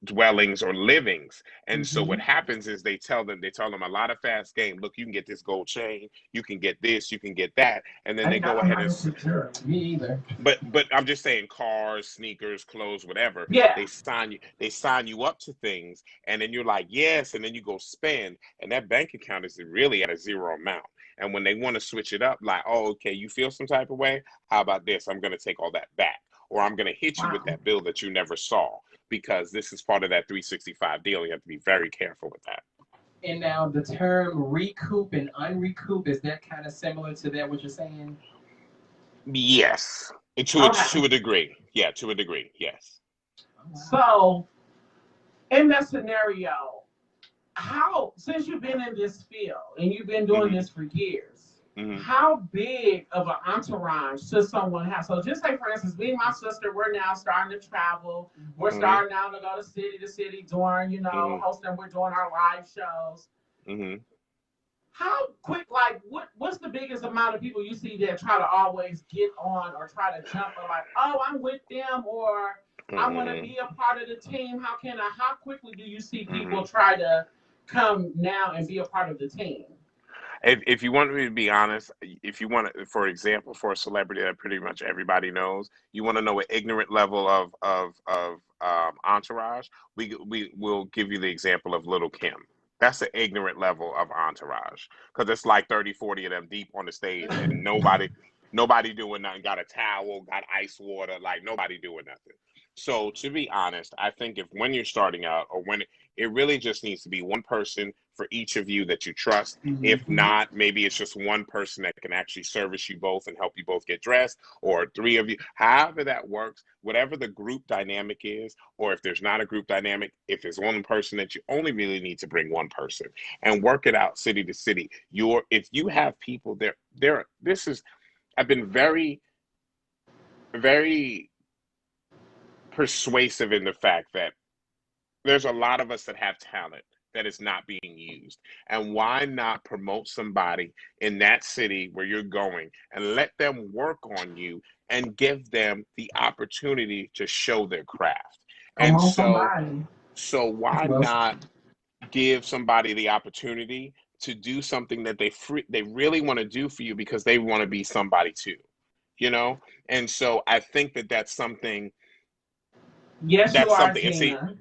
dwellings or livings. And so what happens is they tell them a lot of fast game, look, you can get this gold chain, you can get this, you can get that, and then they go ahead and me either. but I'm just saying, cars, sneakers, clothes, whatever, Yeah. they sign you up to things, and then you're like, yes, and then you go spend, and that bank account is really at a zero amount. And when they want to switch it up, like, oh, okay, you feel some type of way, how about this, I'm going to take all that back, or I'm going to hit you with that bill that you never saw, because this is part of that 365 deal. You have to be very careful with that. And now the term recoup and unrecoup, is that kind of similar to that, what you're saying? Yes, to a degree. Yeah, to a degree, yes. So, in that scenario, since you've been in this field and you've been doing this for years, how big of an entourage should someone have? So just say, for instance, me and my sister, we're now starting to travel. We're starting now to go to city doing, hosting, we're doing our live shows. How quick, like, what's the biggest amount of people you see that try to always get on or try to jump, or like, oh, I'm with them, or I want to be a part of the team. How quickly do you see people try to come now and be a part of the team? If you want me to be honest, if you want to, for example, for a celebrity that pretty much everybody knows, you want to know an ignorant level of entourage, we will give you the example of Little Kim. That's an ignorant level of entourage, because it's like 30, 40 of them deep on the stage, and nobody doing nothing, got a towel, got ice water, like nobody doing nothing. So to be honest, I think when you're starting out, or when it really just needs to be one person for each of you that you trust. If not, maybe it's just one person that can actually service you both and help you both get dressed, or three of you, however that works, whatever the group dynamic is, or if there's not a group dynamic, if there's one person, that you only really need to bring one person and work it out city to city. If you have people I've been very, very persuasive in the fact that there's a lot of us that have talent that is not being used. And why not promote somebody in that city where you're going and let them work on you and give them the opportunity to show their craft? And so why not give somebody the opportunity to do something that they really want to do for you, because they want to be somebody too, And so I think that's something. Yes, that's you are, something. Gina.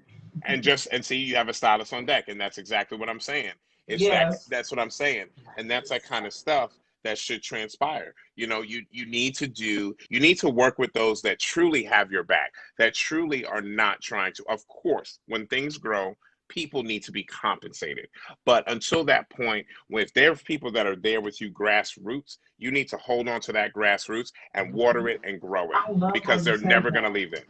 And see, you have a stylist on deck, and that's exactly what I'm saying. That's what I'm saying, and that's that kind of stuff that should transpire. You need to work with those that truly have your back, that truly are not trying to. Of course, when things grow, people need to be compensated, but until that point, if there's people that are there with you grassroots, you need to hold on to that grassroots and water it and grow it, because they're never going to leave it.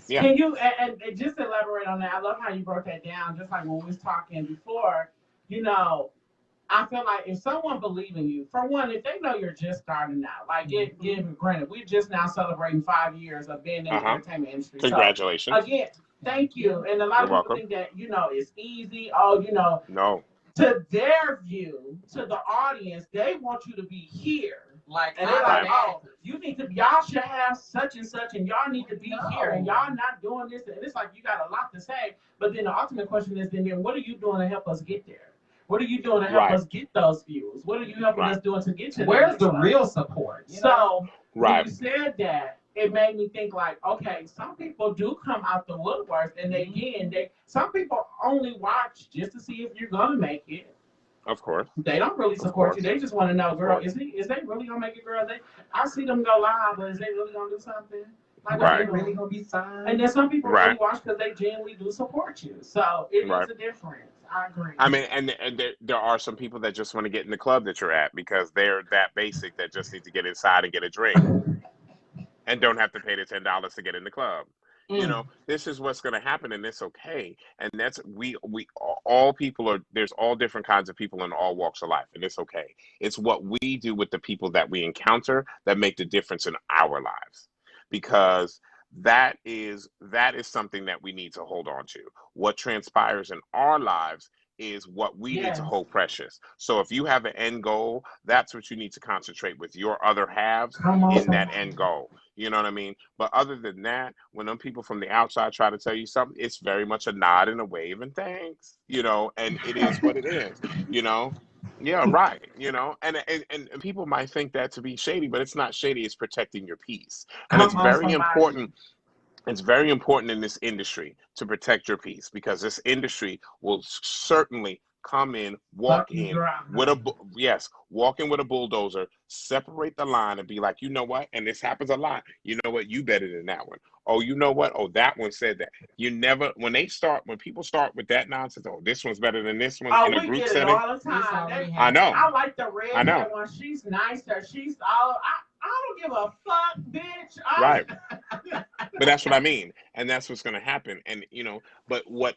Yeah. Can you and just elaborate on that? I love how you broke that down. Just like when we was talking before, I feel like if someone believes in you, for one, if they know you're just starting out, like granted, we're just now celebrating 5 years of being in the entertainment industry. Congratulations. So, again, thank you. And a lot of people think that it's easy. Oh, no. To their view, to the audience, they want you to be here. And they're like, oh, y'all should have such and such, and y'all need to be here, and y'all not doing this. And it's like, you got a lot to say. But then the ultimate question is, then what are you doing to help us get there? What are you doing to help us get those views? What are you helping us doing to get to where's the real support? So when you said that, it made me think like, okay, some people do come out the woodworks, and some people only watch just to see if you're gonna make it. Of course. They don't really support you. They just want to know, girl, is they really gonna make it, girl? I see them go live, but is they really gonna do something? Like, are they really gonna be signed? And then some people really watch because they genuinely do support you. So it is a difference. I agree. I mean, and there are some people that just want to get in the club that you're at, because they're that basic that just need to get inside and get a drink and don't have to pay the $10 to get in the club. This is what's going to happen, and it's okay. And that's all people there's all different kinds of people in all walks of life, and it's okay. It's what we do with the people that we encounter that make the difference in our lives, because that is something that we need to hold on to. What transpires in our lives is what we need to hold precious. So if you have an end goal, that's what you need to concentrate with your other halves in that end goal. You know what I mean? But other than that, when them people from the outside try to tell you something, it's very much a nod and a wave and thanks, and it is what it is, you know? Yeah, right. And people might think that to be shady, but it's not shady. It's protecting your peace. And it's very important. It's very important in this industry to protect your peace, because this industry will certainly come in, walk in with a bulldozer, separate the line and be like, you know what? And this happens a lot. You know what? You better than that one. Oh, you know what? Oh, that one said that. When people start with that nonsense, oh, this one's better than this one in a group setting. All the time. I know. I like the redhead one. She's nicer. She's all. I don't give a fuck, bitch. Right. But that's what I mean. And that's what's going to happen. And, but what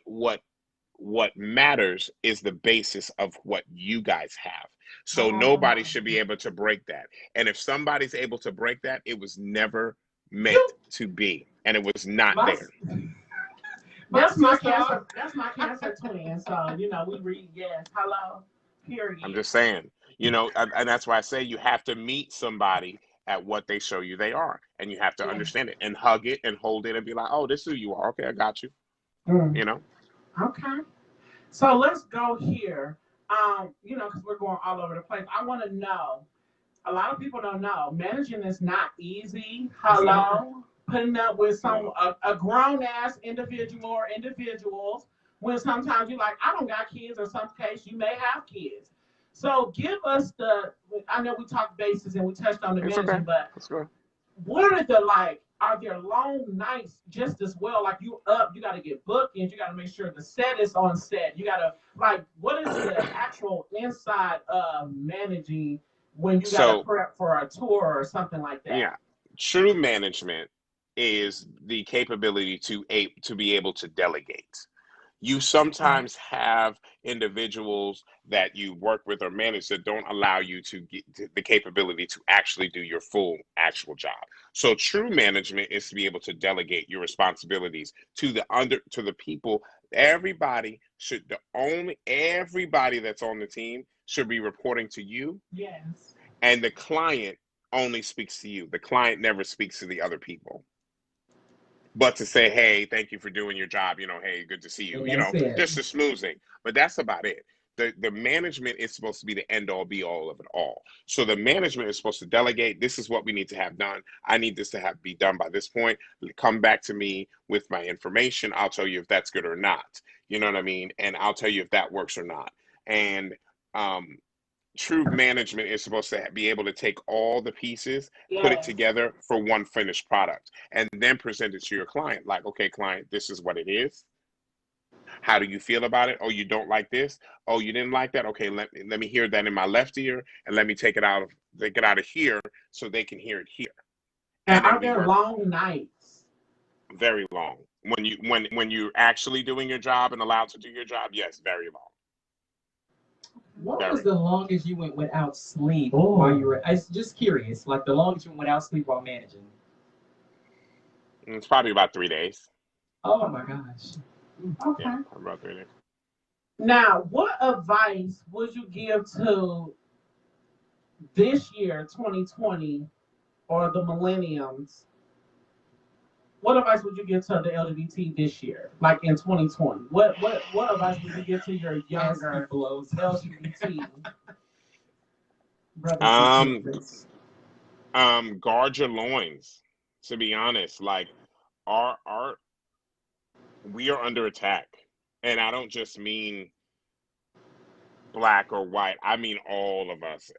matters is the basis of what you guys have. So nobody should be able to break that. And if somebody's able to break that, it was never meant to be. And it was not there. That's my cancer twin. So, we read hello, period. I'm just saying, and that's why I say you have to meet somebody at what they show you they are. And you have to understand it and hug it and hold it and be like, oh, this is who you are. Okay, I got you. Okay. So let's go here. Because we're going all over the place. I want to know, a lot of people don't know, managing is not easy. Hello? Putting up with a grown-ass individual or individuals when sometimes you're like, I don't got kids, or some case you may have kids. So give us I know we talked bases and we touched on the managing, but what are there long nights just as well? Like you got to get bookings, you got to make sure the set is on set. You got to, what is the actual inside of managing when you got to prep for a tour or something like that? Yeah, true management is the capability to be able to delegate. You sometimes have individuals that you work with or manage that don't allow you to get the capability to actually do your full actual job. So true management is to be able to delegate your responsibilities to the people. Everybody that's on the team should be reporting to you. Yes. And the client only speaks to you. The client never speaks to the other people. But to say, hey, thank you for doing your job, hey, good to see you, just the smoozing. But that's about it. The management is supposed to be the end all be all of it all. So the management is supposed to delegate. This is what we need to have done. I need this to be done by this point. Come back to me with my information. I'll tell you if that's good or not. You know what I mean? And I'll tell you if that works or not. And true management is supposed to be able to take all the pieces, put it together for one finished product, and then present it to your client. Like, okay, client, this is what it is. How do you feel about it? Oh, you don't like this? Oh, you didn't like that? Okay, let me hear that in my left ear, and let me take it out of here so they can hear it here. And are there long nights? Very long. When you're actually doing your job and allowed to do your job, yes, very long. What was the longest you went without sleep while you were? I'm just curious, like the longest you went without sleep while managing. It's probably about 3 days. Oh my gosh. Okay. Yeah, about 3 days. Now, what advice would you give to this year, 2020, or the millenniums? What advice would you give to the LGBT this year, like in 2020? What advice would you give to your younger LGBT brothers? Guard your loins. To be honest, like we are under attack, and I don't just mean black or white. I mean all of us.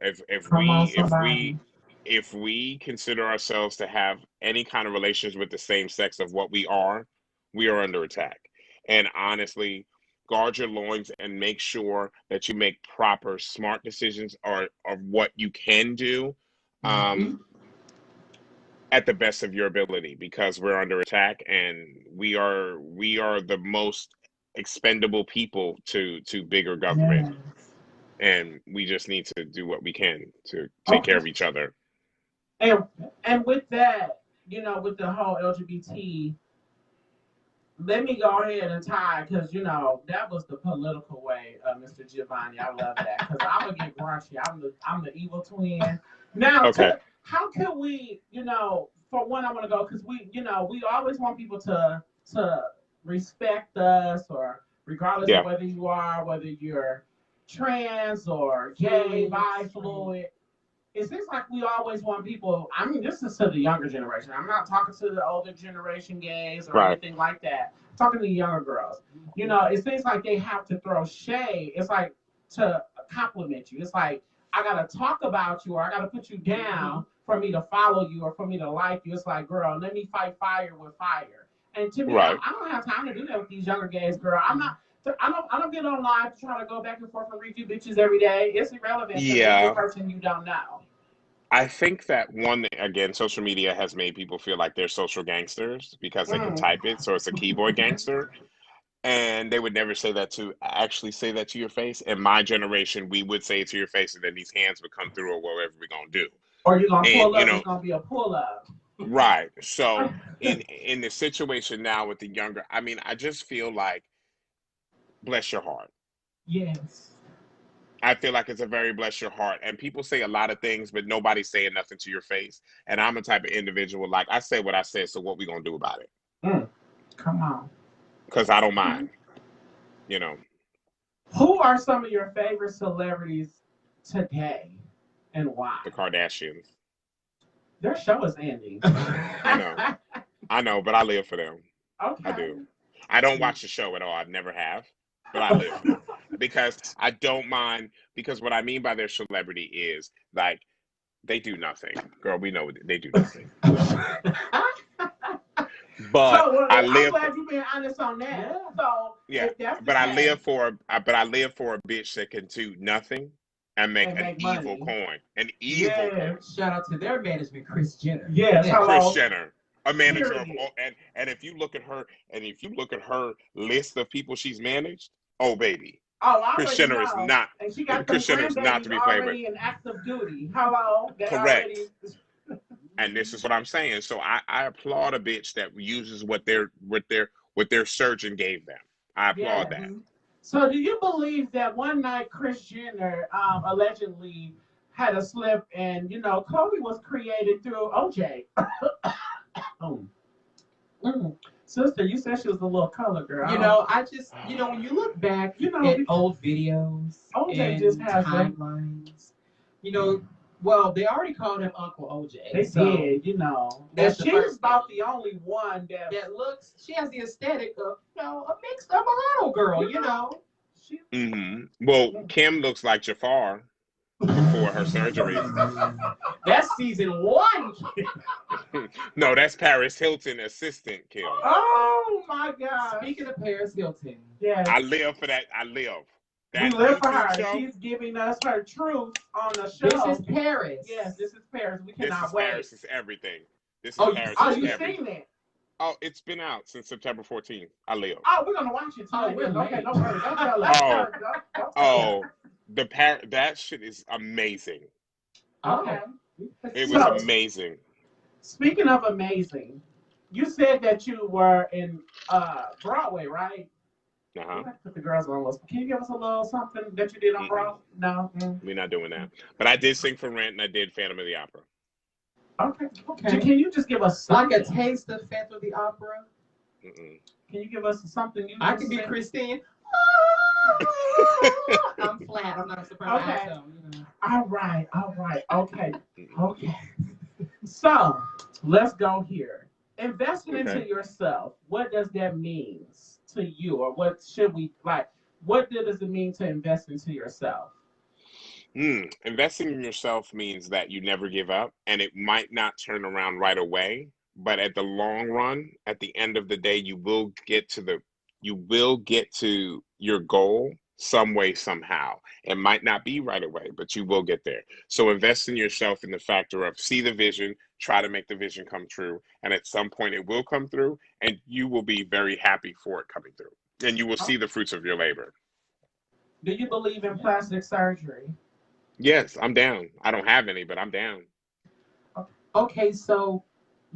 If we consider ourselves to have any kind of relations with the same sex of what we are under attack. And honestly, guard your loins and make sure that you make proper, smart decisions of what you can do at the best of your ability, because we're under attack and we are the most expendable people to bigger government. And we just need to do what we can to take care of each other. And with that, with the whole LGBT, let me go ahead and tie because that was the political way, Mr. Giovanni. I love that because I'm gonna get grunchy. I'm the evil twin. Now, Okay. how can we, for one, I want to go because we always want people to respect us, or regardless Yeah. of whether you're trans or gay, bi, fluid. It seems like we always want people. I mean, this is to the younger generation. I'm not talking to the older generation gays or Right. anything like that. I'm talking to the younger girls. It seems like they have to throw shade. It's like to compliment you. It's like I gotta talk about you, or I gotta put you down for me to follow you or for me to like you. It's like, girl, let me fight fire with fire. And to me, Right. I don't have time to do that with these younger gays, girl. I don't get on live to try to go back and forth and read you bitches every day. It's irrelevant to Yeah. the person you don't know. I think that one, again, social media has made people feel like they're social gangsters because they can type it, so it's a keyboard gangster. And they would never say that to your face. In my generation, we would say it to your face, and then these hands would come through or whatever we're gonna do. Or you're gonna pull And up, it's gonna be a pull up. right. So in the situation now with the younger, I mean, I just feel like bless your heart. Yes. I feel like it's a very bless your heart. And people say a lot of things, but nobody's saying nothing to your face. And I'm a type of individual, like I say what I said, so what we gonna do about it? Come on. Because I don't mind. Who are some of your favorite celebrities today and why? The Kardashians. Their show is ending. I know, but I live for them. Okay. I do. I don't watch the show at all. I never have, but I live because I don't mind. Because what I mean by their celebrity is like they do nothing. Girl, we know they do nothing. But I live. I'm glad you're being honest on that. So yeah, but I live for a bitch that can do nothing and make an evil coin. An evil coin. Shout out to their management, Kris Jenner. Yes, Kris Jenner. A manager of all, and if you look at her list of people she's managed, oh baby, Kris Jenner is not. And she got Kris Jenner is not to be played with. In active duty. Hello, correct. And this is what I'm saying. So I applaud a bitch that uses what their surgeon gave them. I applaud that. So do you believe that one night Kris Jenner allegedly had a slip, and Kobe was created through OJ? Sister, you said she was a little color girl. I just, when you look back, at old videos, OJ just has timelines. Well, they already called him Uncle OJ. They did, she's about the only one that looks. She has the aesthetic of, a mixed up mulatto girl. Well, Kim looks like Jafar before her surgery. That's season 1. No, that's Paris Hilton assistant Kim. Oh my God! Speaking of Paris Hilton, I live for that. We live for her. She's giving us her truth on the show. This is Paris. Yes, this is Paris. We cannot wait. Paris is everything. This is Paris. You've seen it? Oh, it's been out since September 14th. I live. Oh, we're gonna watch it tonight. Okay, don't worry. Don't tell us. That shit is amazing. Okay. It was amazing. Speaking of amazing, you said that you were in Broadway, right? Put the girls on list. Can you give us a little something that you did on Broadway? No. We're not doing that. But I did sing for Rent and I did Phantom of the Opera. Okay. Can you just give us something? Like a taste of Phantom of the Opera? Mm-mm. Can you give us something? I can be Christine. I'm flat. I'm not surprised. Okay. So, All right. Okay. So let's go here. Investing into yourself. What does that mean to you, or what should we like? What does it mean to invest into yourself? Investing in yourself means that you never give up, and it might not turn around right away, but at the long run, at the end of the day, you will get to your goal some way, somehow. It might not be right away, but you will get there. So invest in yourself in the factor of see the vision, try to make the vision come true. And at some point it will come through and you will be very happy for it coming through. And you will see the fruits of your labor. Do you believe in plastic surgery? Yes, I'm down. I don't have any, but I'm down. Okay, so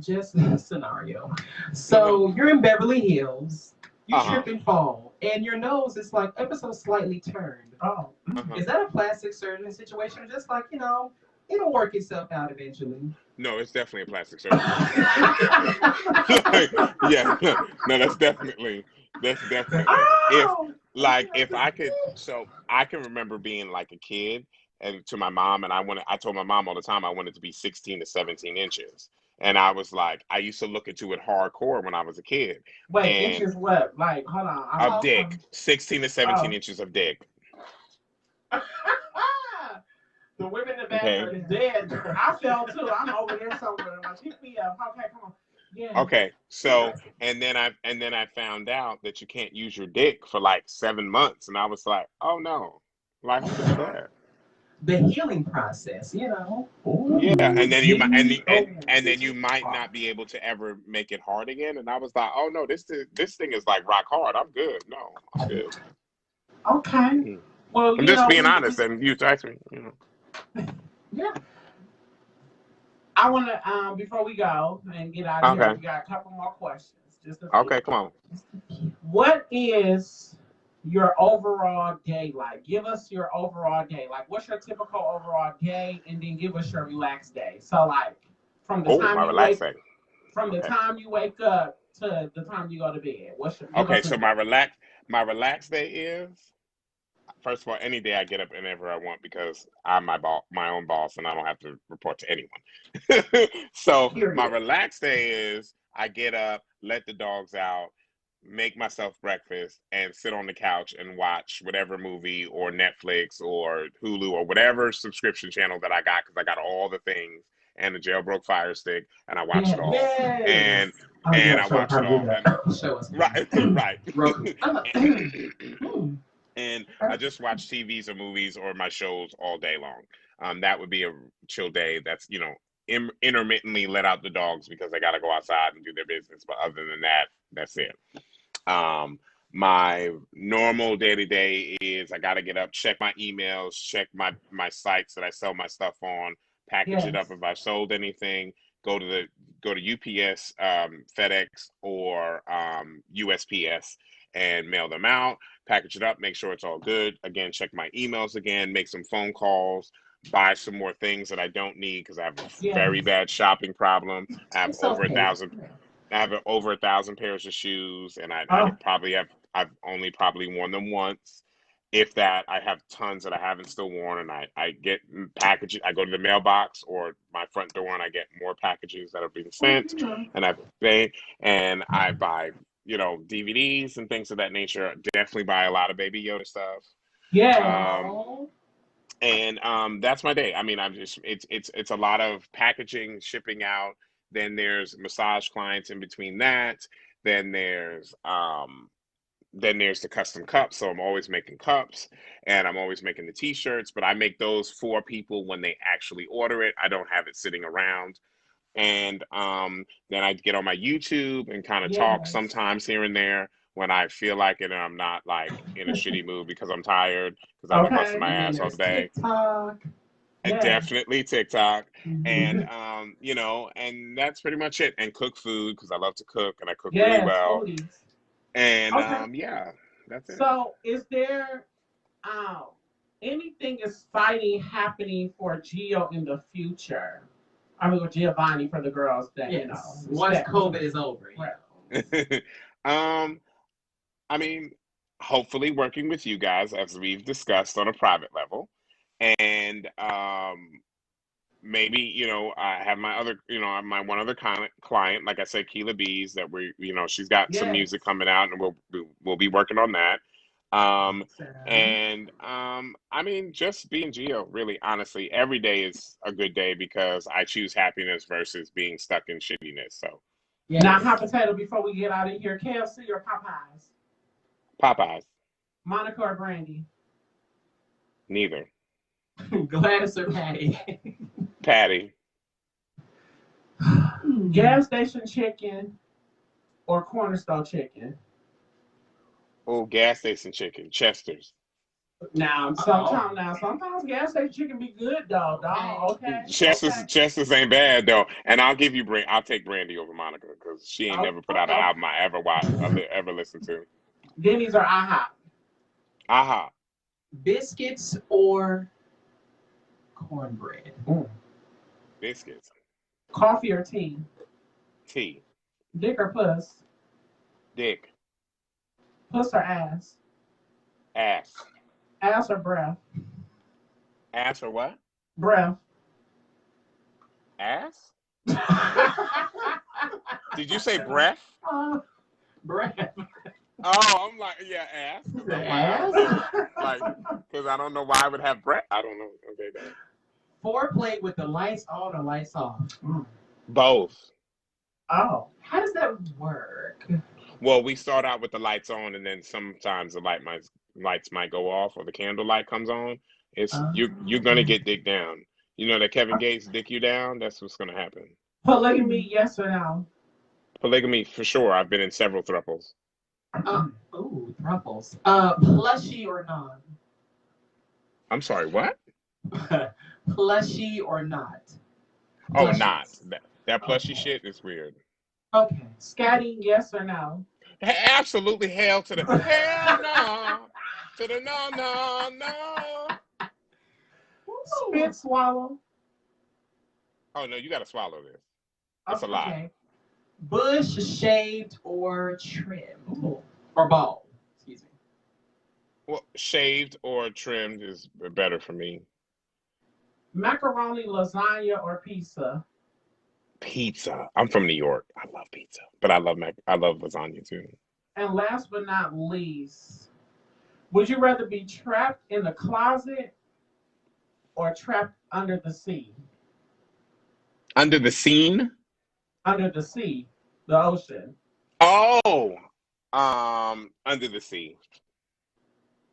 just in a scenario. So you're in Beverly Hills, you Uh-huh. trip and fall, and your nose is like ever so slightly turned. Oh, Uh-huh. is that a plastic surgery situation, or just like it'll work itself out eventually? No, it's definitely a plastic surgery. Like, yeah, no, that's definitely. If Oh, if I could, so I can remember being like a kid and to my mom, and I told my mom all the time I wanted to be 16 to 17 inches. And I was like, I used to look into it hardcore when I was a kid. Wait, And inches what? Like, hold on. of dick, 16 to 17 Oh. inches of dick. The women in the back Okay. are dead. I fell too. I'm over there somewhere. Like, pick me up. Okay, come on. Yeah. Okay, so and then I found out that you can't use your dick for like 7 months, and I was like, oh no, life is just sad. the healing process, Yeah, and then you might and then you This might not be able to ever make it hard again. And I was like, oh no, this thing is like rock hard. I'm good. No, I'm good. okay. Mm. Well, I'm just being honest, and you text me. yeah. I want to, before we go and get out of here, Okay, we got a couple more questions. Just a few. okay, come on. What is your overall day like? Give us your overall day. Like, what's your typical overall day, and then give us your relaxed day. So, like, from the Oh, time my you wake, relaxing. from the Okay, time you wake up to the time you go to bed. Give okay. us a So day. my relaxed day is, first of all, any day I get up whenever I want because I'm my own boss, and I don't have to report to anyone. So my Period. relaxed day is I get up, let the dogs out, make myself breakfast, and sit on the couch and watch whatever movie or Netflix or Hulu or whatever subscription channel that I got because I got all the things and the jailbroke Fire Stick, and I watch it Yes. all. Yes. And Oh, and yeah, I so watch how it to do all. And that. show us, right, right. Roku. Hmm. And I just watch TVs or movies or my shows all day long. That would be a chill day. That's intermittently let out the dogs because they got to go outside and do their business. But other than that, that's it. Um, my normal day to day is I got to get up, check my emails, check my sites that I sell my stuff on, package it up Yes. if I sold anything. Go to UPS, FedEx, or USPS and mail them out. Package it up, make sure it's all good. Again, check my emails again, make some phone calls, buy some more things that I don't need because I have a very Yes. bad shopping problem. I have It's over a okay. thousand I have over 1,000 pairs of shoes, and I Oh, probably have I've only probably worn them once. If that, I have tons that I haven't still worn, and I get packages. I go to the mailbox or my front door, and I get more packages that are being sent, yeah. and I pay, and I buy DVDs and things of that nature. Definitely buy a lot of Baby Yoda stuff. Yes. Um, Oh, and that's my day. I mean, I'm just it's a lot of packaging, shipping out. Then there's massage clients in between that. Then there's um then there's the custom cups. So I'm always making cups, and I'm always making the t-shirts, but I make those for people when they actually order it. I don't have it sitting around. And then I get on my YouTube and kind of talk Yes. sometimes here and there when I feel like it and I'm not like in a shitty mood because I'm tired because I've been busting Okay. my and then ass all there's day. TikTok. And Yes. definitely TikTok. And Mhm. and that's pretty much it. And cook food because I love to cook and I cook really Yes. well. Foodies. And Okay. yeah, that's it. So, is there um anything exciting happening for Gio in the future? I mean, with Giovanni for the girls that Yes. Once COVID is over. Right. um, I mean, hopefully working with you guys as we've discussed on a private level. And maybe I have my other my one other client, like I said, Keela Bees, that she's got some Yes. music coming out, and we'll be working on that. Awesome. And I mean, just being Geo, really, honestly, every day is a good day because I choose happiness versus being stuck in shittiness. So Now, Yes. hot potato. Before we get out of here, KFC or Popeyes? Popeyes, Monica or Brandy? neither. Gladys or Patty? Patty, Gas station chicken or corner store chicken? oh, gas station chicken, Chester's. Now, sometimes gas station chicken be good though, dog. Okay. Chester's ain't bad though, and I'll take Brandy over Monica because she ain't never put out an album I ever listened to. Denny's or IHOP? Aha. Biscuits or cornbread? Biscuits. Coffee or tea? Tea. Dick or puss? Dick. Puss or ass? Ass. Ass or breath? Ass or what? Breath. Ass? Did you say breath? Breath. Oh, I'm like, yeah, ass. Like, because I don't know why I would have breath. I don't know. Okay, then. Foreplay with the lights on or lights off? Both. Oh. How does that work? Well, we start out with the lights on, and then sometimes the lights might go off, or the candle light comes on. It's you're gonna get dick down. You know that Kevin Gates dick you down. That's what's gonna happen. Polygamy, yes or no? Polygamy for sure. I've been in several thruples. Thruples. Plushy or non? I'm sorry, what? Plushy or not? Oh, Plushies. not that plushy shit is weird. Okay. Scatting, yes or no? Absolutely, hell to the hell no, to the no. Spit, swallow. Oh no, you gotta swallow this. That's a lot. Okay. Bush, shaved, or trimmed? Or bald. Excuse me. Well, shaved or trimmed is better for me. Macaroni, lasagna, or pizza? Pizza. I'm from New York. I love pizza, but I love lasagna too. And last but not least, would you rather be trapped in the closet or trapped under the sea? Under the scene? Under the sea, the ocean. Oh, under the sea.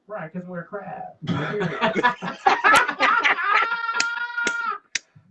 Right, because we're crabs.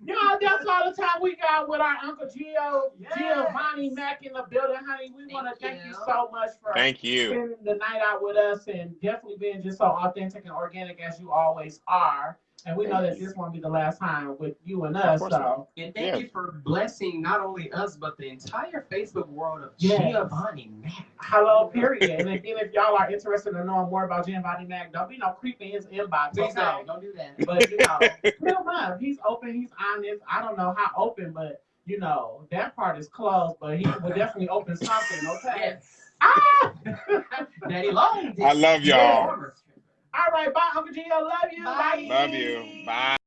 Y'all, that's all the time we got with our Uncle Giovanni Mack in the building, honey. We want to thank you so much for spending the night out with us and definitely being just so authentic and organic as you always are. And we know that this won't be the last time with you and us. So, and thank you for blessing not only us, but the entire Facebook world of Giovanni Mack. Hello, period. And again, if y'all are interested in knowing more about Giovanni Mack, don't be no creep in his inbox. Please don't do that. But, you know, hit him up. He's open. He's honest. I don't know how open, but, you know, that part is closed. But he will definitely open something, okay? Yes. Daddy Long. I love y'all. All right, bye, Uncle Gio. Love you. Bye. Love you. Bye.